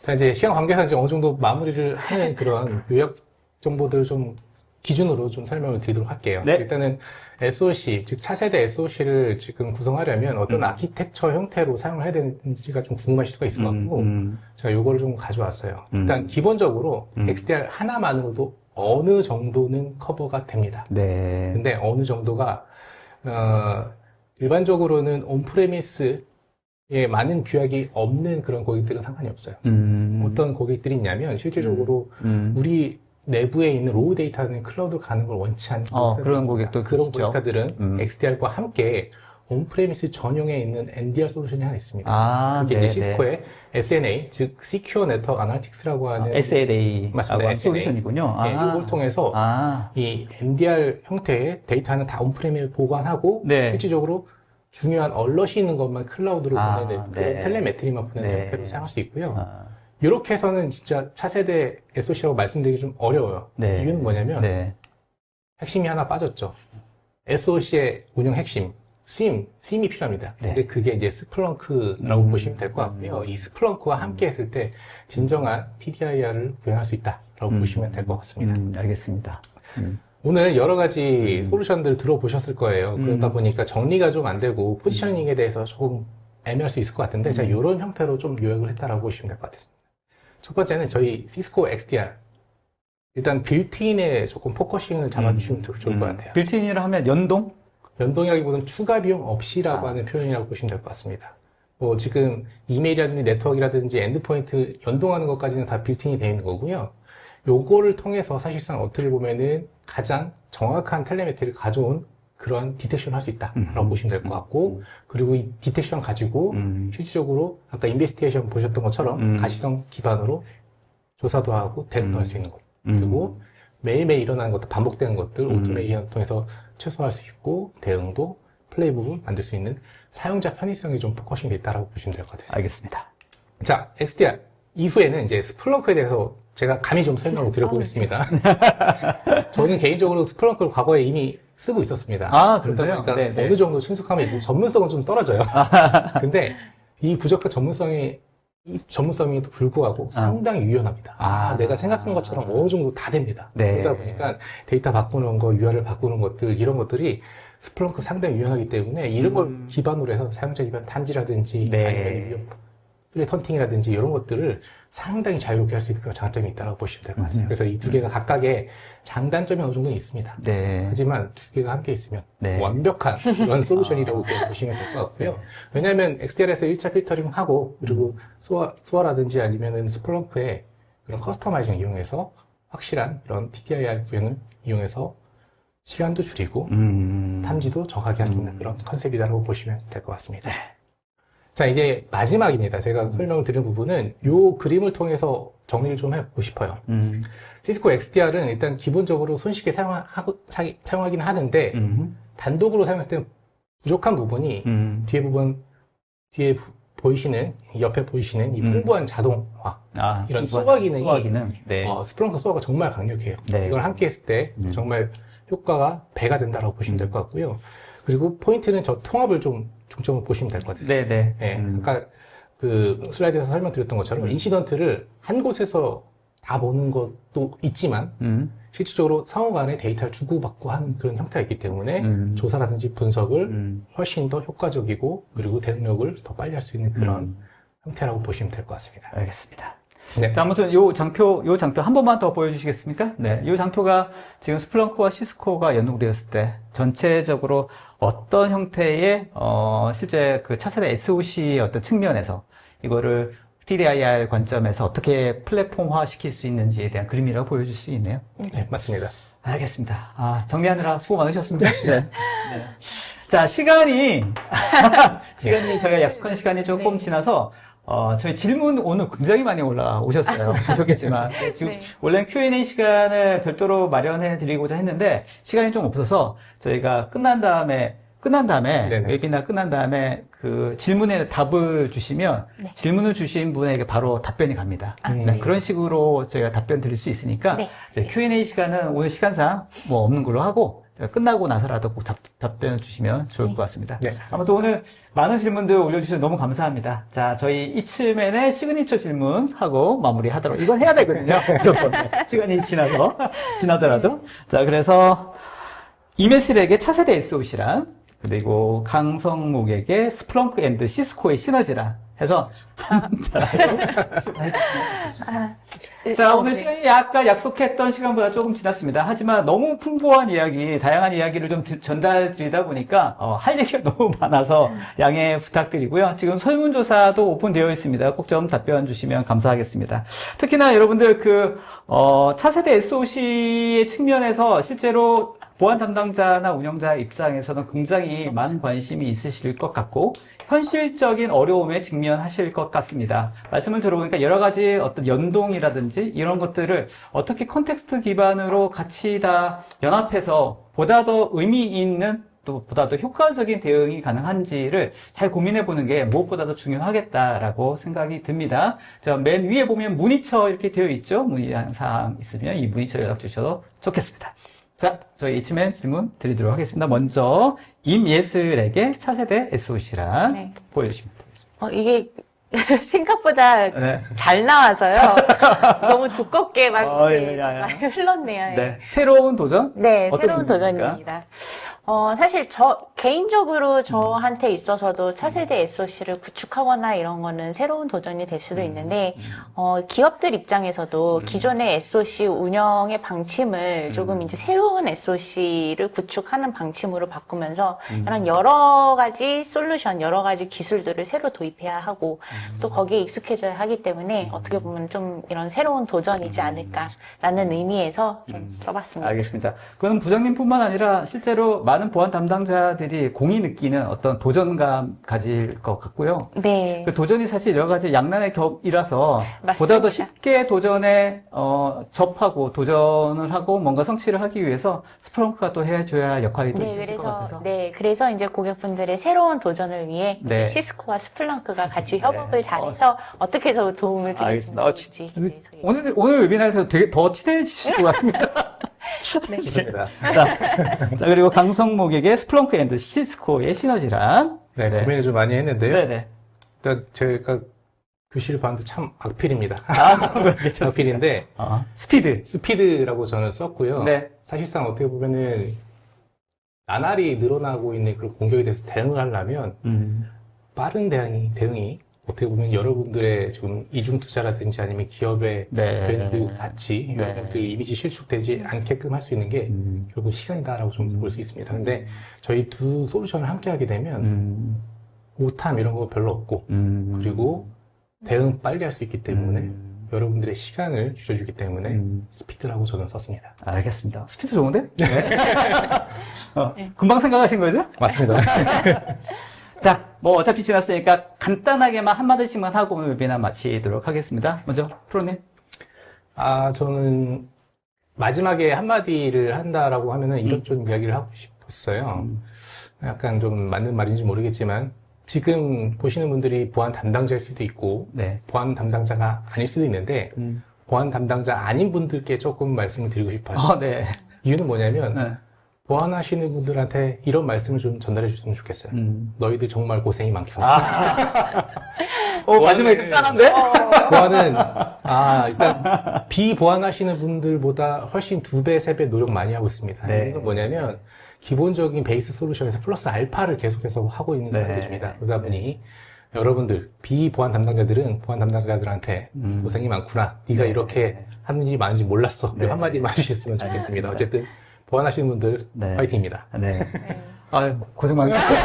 자, 이제 시간 관계상 이제 어느 정도 마무리를 하는 그런 요약 정보들을 좀 기준으로 좀 설명을 드리도록 할게요. 네. 일단은 SOC, 즉 차세대 SOC를 지금 구성하려면 어떤 아키텍처 형태로 사용을 해야 되는지가 좀 궁금하실 수가 있을 것 같고, 제가 요거를 좀 가져왔어요. 일단 기본적으로 XDR 하나만으로도 어느 정도는 커버가 됩니다. 네. 근데 어느 정도가 일반적으로는 온프레미스에 많은 규약이 없는 그런 고객들은 상관이 없어요. 어떤 고객들이 있냐면 실질적으로 우리 내부에 있는 로우 데이터는 클라우드로 가는 걸 원치 않는 그런 고객도 그런 계시죠. 고객사들은 XDR과 함께 온프레미스 전용에 있는 NDR 솔루션이 하나 있습니다. 아, 그게 네네. 이제 시스코의 SNA, 즉 Secure Network Analytics라고 하는 SNA. 맞습니다. SNA. 솔루션이군요. 예, 이걸 통해서 이 NDR 형태의 데이터는 다 온프레미에 보관하고 네. 실질적으로 중요한 얼럿이 있는 것만 클라우드로 보내는 그 네. 텔레메트리만 보내는 네. 형태로 사용할 수 있고요. 이렇게 해서는 진짜 차세대 SOC라고 말씀드리기 좀 어려워요. 네. 이유는 뭐냐면 네. 핵심이 하나 빠졌죠. SOC의 운영 핵심, SIEM이 필요합니다. 네. 근데 그게 이제 스플렁크라고 보시면 될 것 같고요. 이 스플렁크와 함께 했을 때 진정한 TDIR을 구현할 수 있다라고 보시면 될 것 같습니다. 알겠습니다. 오늘 여러 가지 솔루션들 들어보셨을 거예요. 그러다 보니까 정리가 좀 안 되고 포지셔닝에 대해서 조금 애매할 수 있을 것 같은데 제가 이런 형태로 좀 요약을 했다라고 보시면 될 것 같습니다. 첫 번째는 저희 시스코 XDR 일단 빌트인에 조금 포커싱을 잡아주시면 좋을 것 같아요. 빌트인이라 하면 연동? 연동이라기보다는 추가 비용 없이라고 하는 표현이라고 보시면 될 것 같습니다. 뭐 지금 이메일이라든지 네트워크라든지 엔드포인트 연동하는 것까지는 다 빌트인이 되어 있는 거고요. 요거를 통해서 사실상 어떻게 보면은 가장 정확한 텔레메트리를 가져온 그런 디텍션을 할 수 있다라고 보시면 될 것 같고, 그리고 이 디텍션 가지고 실질적으로 아까 인베스티게이션 보셨던 것처럼 가시성 기반으로 조사도 하고 대응도 할 수 있는 것, 그리고 매일매일 일어나는 것들, 반복되는 것들 오토메이션을 통해서 최소화할 수 있고, 대응도 플레이북을 만들 수 있는 사용자 편의성이 좀 포커싱이 돼 있다라고 보시면 될 것 같아요. 알겠습니다. 자, XDR 이후에는 이제 스플렁크에 대해서 제가 감히 좀 설명을 드려보겠습니다. 저는 개인적으로 스플렁크를 과거에 이미 쓰고 있었습니다. 아, 그러다 그러세요? 보니까 네, 네. 어느 정도 친숙함이 있는데 전문성은 좀 떨어져요. 근데 이 부족한 전문성에도 불구하고 상당히 유연합니다. 내가 생각한 것처럼 어느 정도 다 됩니다. 네. 그러다 보니까 데이터 바꾸는 거, URL 바꾸는 것들, 이런 것들이 스플렁크 상당히 유연하기 때문에 이런 걸 기반으로 해서 사용자 기반 탐지라든지 네. 아니면 위협 스레 헌팅이라든지 이런 것들을 상당히 자유롭게 할 수 있는 그런 장점이 있다고 보시면 될 것 같아요. 그래서 이 두 개가 각각의 장단점이 어느 정도는 있습니다. 네. 하지만 두 개가 함께 있으면 네. 완벽한 그런 솔루션이라고 보시면 될 것 같고요. 왜냐하면 XDR에서 1차 필터링하고 그리고 소화라든지 아니면은 스플렁크의 그런 커스터마이징을 이용해서 확실한 그런 TDIR 구현을 이용해서 시간도 줄이고 탐지도 정확하게 할 수 있는 그런 컨셉이다라고 보시면 될 것 같습니다. 자, 이제 마지막입니다. 제가 설명을 드린 부분은 이 그림을 통해서 정리를 좀 해보고 싶어요. 시스코 XDR은 일단 기본적으로 손쉽게 사용하긴 하는데 단독으로 사용했을 때는 부족한 부분이 뒤에 보이시는, 옆에 보이시는 이 풍부한 자동화, 이런 소화 기능이 네. 스플렁크 소화가 정말 강력해요. 네. 이걸 함께 했을 때 정말 효과가 배가 된다고 보시면 될 것 같고요. 그리고 포인트는 저 통합을 좀 중점을 보시면 될 것 같아요. 네네. 네, 아까 그 슬라이드에서 설명드렸던 것처럼 인시던트를 한 곳에서 다 보는 것도 있지만 실질적으로 상호 간에 데이터를 주고받고 하는 그런 형태가 있기 때문에 조사라든지 분석을 훨씬 더 효과적이고 그리고 대응력을 더 빨리 할 수 있는 그런 형태라고 보시면 될 것 같습니다. 알겠습니다. 네. 자, 아무튼 요 장표 한 번만 더 보여주시겠습니까? 네. 요 장표가 지금 스플렁크와 시스코가 연동되었을 때 전체적으로 어떤 형태의, 실제 그 차세대 SOC의 어떤 측면에서 이거를 TDIR 관점에서 어떻게 플랫폼화 시킬 수 있는지에 대한 그림이라고 보여줄 수 있네요. 네, 맞습니다. 알겠습니다. 정리하느라 수고 많으셨습니다. 네. 자, 시간이 저희가 약속한 시간이 조금 지나서 저희 질문 오늘 굉장히 많이 올라오셨어요. 보셨겠지만. 지금 원래는 Q&A 시간을 별도로 마련해 드리고자 했는데, 시간이 좀 없어서 저희가 끝난 다음에, 네네. 웨비나 끝난 다음에 그 질문에 답을 주시면, 질문을 주신 분에게 바로 답변이 갑니다. 네, 그런 식으로 저희가 답변 드릴 수 있으니까, 이제 Q&A 시간은 오늘 시간상 뭐 없는 걸로 하고, 끝나고 나서라도 꼭 답변을 주시면 좋을 것 같습니다. 네. 아무튼 오늘 많은 질문들 올려주셔서 너무 감사합니다. 자, 저희 이쯤에는 시그니처 질문하고 마무리하도록, 이건 해야 되거든요. 시간이 지나더라도. 자, 그래서 이메실에게 차세대 SOC란, 그리고 강성욱에게 스플렁크 앤드 시스코의 시너지란 해서 자, 오늘 시간이 약간 약속했던 시간보다 조금 지났습니다. 하지만 너무 풍부한 이야기, 다양한 이야기를 좀 전달드리다 보니까 할 얘기가 너무 많아서 양해 부탁드리고요. 지금 설문조사도 오픈되어 있습니다. 꼭 좀 답변 주시면 감사하겠습니다. 특히나 여러분들 차세대 SOC의 측면에서 실제로 보안 담당자나 운영자 입장에서는 굉장히 많은 관심이 있으실 것 같고 현실적인 어려움에 직면하실 것 같습니다. 말씀을 들어보니까 여러 가지 어떤 연동이라든지 이런 것들을 어떻게 컨텍스트 기반으로 같이 다 연합해서 보다 더 의미 있는 또 보다 더 효과적인 대응이 가능한지를 잘 고민해 보는 게 무엇보다도 중요하겠다라고 생각이 듭니다. 자, 맨 위에 보면 문의처 이렇게 되어 있죠. 문의하는 사항 있으면 이 문의처 연락 주셔도 좋겠습니다. 자, 저희 이쯤엔 질문 드리도록 하겠습니다. 먼저 임예슬에게 차세대 SOC란 보여주시면 되겠습니다. 이게 생각보다 잘 나와서요. 너무 두껍게 막 예, 많이 흘렀네요. 네, 새로운 도전? 네, 어떤 새로운 질문입니까? 도전입니다. 사실 개인적으로 저한테 있어서도 차세대 SOC를 구축하거나 이런 거는 새로운 도전이 될 수도 있는데, 기업들 입장에서도 기존의 SOC 운영의 방침을 조금 이제 새로운 SOC를 구축하는 방침으로 바꾸면서 이런 여러 가지 솔루션, 여러 가지 기술들을 새로 도입해야 하고, 또 거기에 익숙해져야 하기 때문에 어떻게 보면 좀 이런 새로운 도전이지 않을까라는 의미에서 좀 써봤습니다. 알겠습니다. 그건 부장님뿐만 아니라 실제로 많은 보안 담당자들이 공이 느끼는 어떤 도전감 가질 것 같고요. 네. 그 도전이 사실 여러 가지 양난의 겹이라서 맞습니다. 보다 더 쉽게 도전에 접하고 도전을 하고 뭔가 성취를 하기 위해서 스프렁크가 또 해줘야 할 역할이 또 있을 것 같아서. 그래서 이제 고객분들의 새로운 도전을 위해 네. 이제 시스코와 스플렁크가 같이 협업을 잘해서 어떻게 더 도움을 드릴 수 알겠습니다. 있는지. 오늘 웨비나에서 되게 더 친해지실 것 같습니다. 네. 좋습니다. 자, 그리고 강성목에게 스플렁크 앤드 시스코의 시너지란? 네, 고민을 좀 많이 했는데요. 네네. 일단 제가 교실을 봤는데 참 악필입니다. 괜찮습니다. 악필인데 스피드. 스피드라고 저는 썼고요. 네. 사실상 어떻게 보면은 나날이 늘어나고 있는 그런 공격에 대해서 대응을 하려면 빠른 대응이 어떻게 보면 여러분들의 지금 이중 투자라든지 아니면 기업의 네. 브랜드 가치, 네. 여러분들 이미지 실축되지 않게끔 할 수 있는 게 결국 시간이다라고 좀 볼 수 있습니다. 근데 저희 두 솔루션을 함께 하게 되면 오탐 이런 거 별로 없고 그리고 대응 빨리 할 수 있기 때문에 여러분들의 시간을 줄여주기 때문에 스피드라고 저는 썼습니다. 알겠습니다. 스피드 좋은데? 네. 금방 생각하신 거죠? 맞습니다. 자, 뭐 어차피 지났으니까 간단하게만 한마디씩만 하고 오늘 웨비나 마치도록 하겠습니다. 먼저 프로님. 저는 마지막에 한마디를 한다라고 하면은 이런 좀 이야기를 하고 싶었어요. 약간 좀 맞는 말인지 모르겠지만 지금 보시는 분들이 보안 담당자일 수도 있고 네. 보안 담당자가 아닐 수도 있는데 보안 담당자 아닌 분들께 조금 말씀을 드리고 싶어요. 네. 이유는 뭐냐면 네. 보안하시는 분들한테 이런 말씀을 좀 전달해 주셨으면 좋겠어요. 너희들 정말 고생이 많구나. 마지막에 좀 짠한데? 보안은 일단 비보안하시는 분들보다 훨씬 2배, 3배 노력 많이 하고 있습니다. 네. 이건 뭐냐면 기본적인 베이스 솔루션에서 플러스 알파를 계속해서 하고 있는 네. 사람들입니다. 그러다 보니 여러분들 비보안 담당자들은 보안 담당자들한테 고생이 많구나. 네가 이렇게 하는 일이 많은지 몰랐어. 이 한마디만 해주셨으면 좋겠습니다. 어쨌든 보안하시는 분들 네. 화이팅입니다. 네. 아유, 고생 많으셨어요.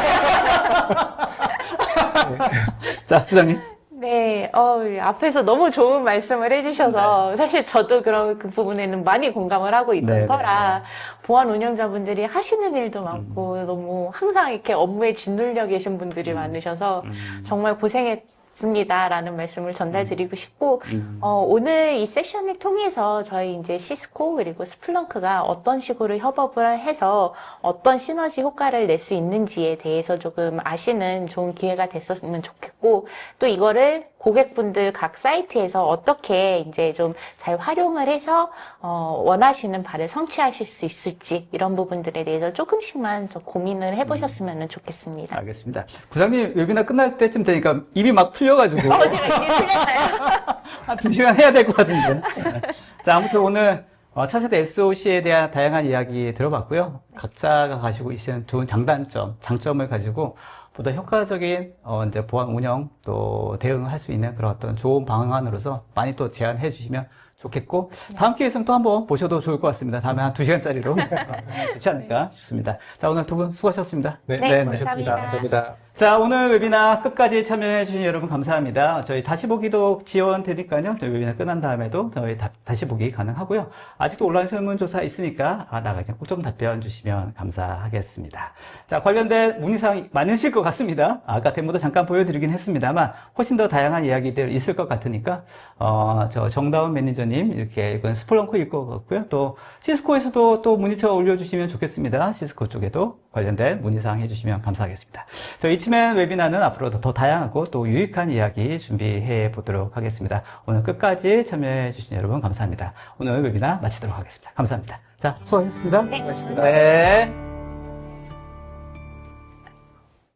자, 부장님. 네, 앞에서 너무 좋은 말씀을 해주셔서 사실 저도 그런 그 부분에는 많이 공감을 하고 있던 네, 터라 보안 운영자분들이 하시는 일도 많고 너무 항상 이렇게 업무에 짓눌려 계신 분들이 많으셔서 정말 고생했습니다라는 말씀을 전달드리고 싶고 오늘 이 세션을 통해서 저희 이제 시스코 그리고 스플렁크가 어떤 식으로 협업을 해서 어떤 시너지 효과를 낼 수 있는지에 대해서 조금 아시는 좋은 기회가 됐었으면 좋겠고 또 이거를 고객분들 각 사이트에서 어떻게 이제 좀 잘 활용을 해서 원하시는 바를 성취하실 수 있을지 이런 부분들에 대해서 조금씩만 좀 고민을 해보셨으면 좋겠습니다. 알겠습니다. 부장님 웨비나 끝날 때쯤 되니까 입이 막 풀려가지고 제가 이게 틀렸나요? 한 2시간 해야 될 것 같은데. 자, 아무튼 오늘 차세대 SOC에 대한 다양한 이야기 들어봤고요. 각자가 가지고 있는 좋은 장단점, 장점을 가지고 보다 효과적인 이제 보안 운영 또 대응할 수 있는 그런 어떤 좋은 방안으로서 많이 또 제안해 주시면 좋겠고 다음 기회에 있으면 또 한번 보셔도 좋을 것 같습니다. 다음에 한 2시간짜리로 좋지 않을까 싶습니다. 자, 오늘 두 분 수고하셨습니다. 네, 감사합니다. 감사합니다. 자, 오늘 웨비나 끝까지 참여해주신 여러분 감사합니다. 저희 다시 보기도 지원 되니까요. 저희 웨비나 끝난 다음에도 저희 다시 보기 가능하고요. 아직도 온라인 설문조사 있으니까 나가서 꼭 좀 답변 주시면 감사하겠습니다. 자, 관련된 문의사항 많으실 것 같습니다. 아까 데모도 잠깐 보여드리긴 했습니다만 훨씬 더 다양한 이야기들 있을 것 같으니까 저 정다운 매니저님 이렇게 이건 스플렁크일 것 같고요. 또 시스코에서도 또 문의처 올려주시면 좋겠습니다. 시스코 쪽에도 관련된 문의사항 해주시면 감사하겠습니다. 저희 이치맨 웨비나는 앞으로도 더 다양하고 또 유익한 이야기 준비해 보도록 하겠습니다. 오늘 끝까지 참여해 주신 여러분 감사합니다. 오늘 웨비나 마치도록 하겠습니다. 감사합니다. 자, 수고하셨습니다. 네, 고맙습니다. 네.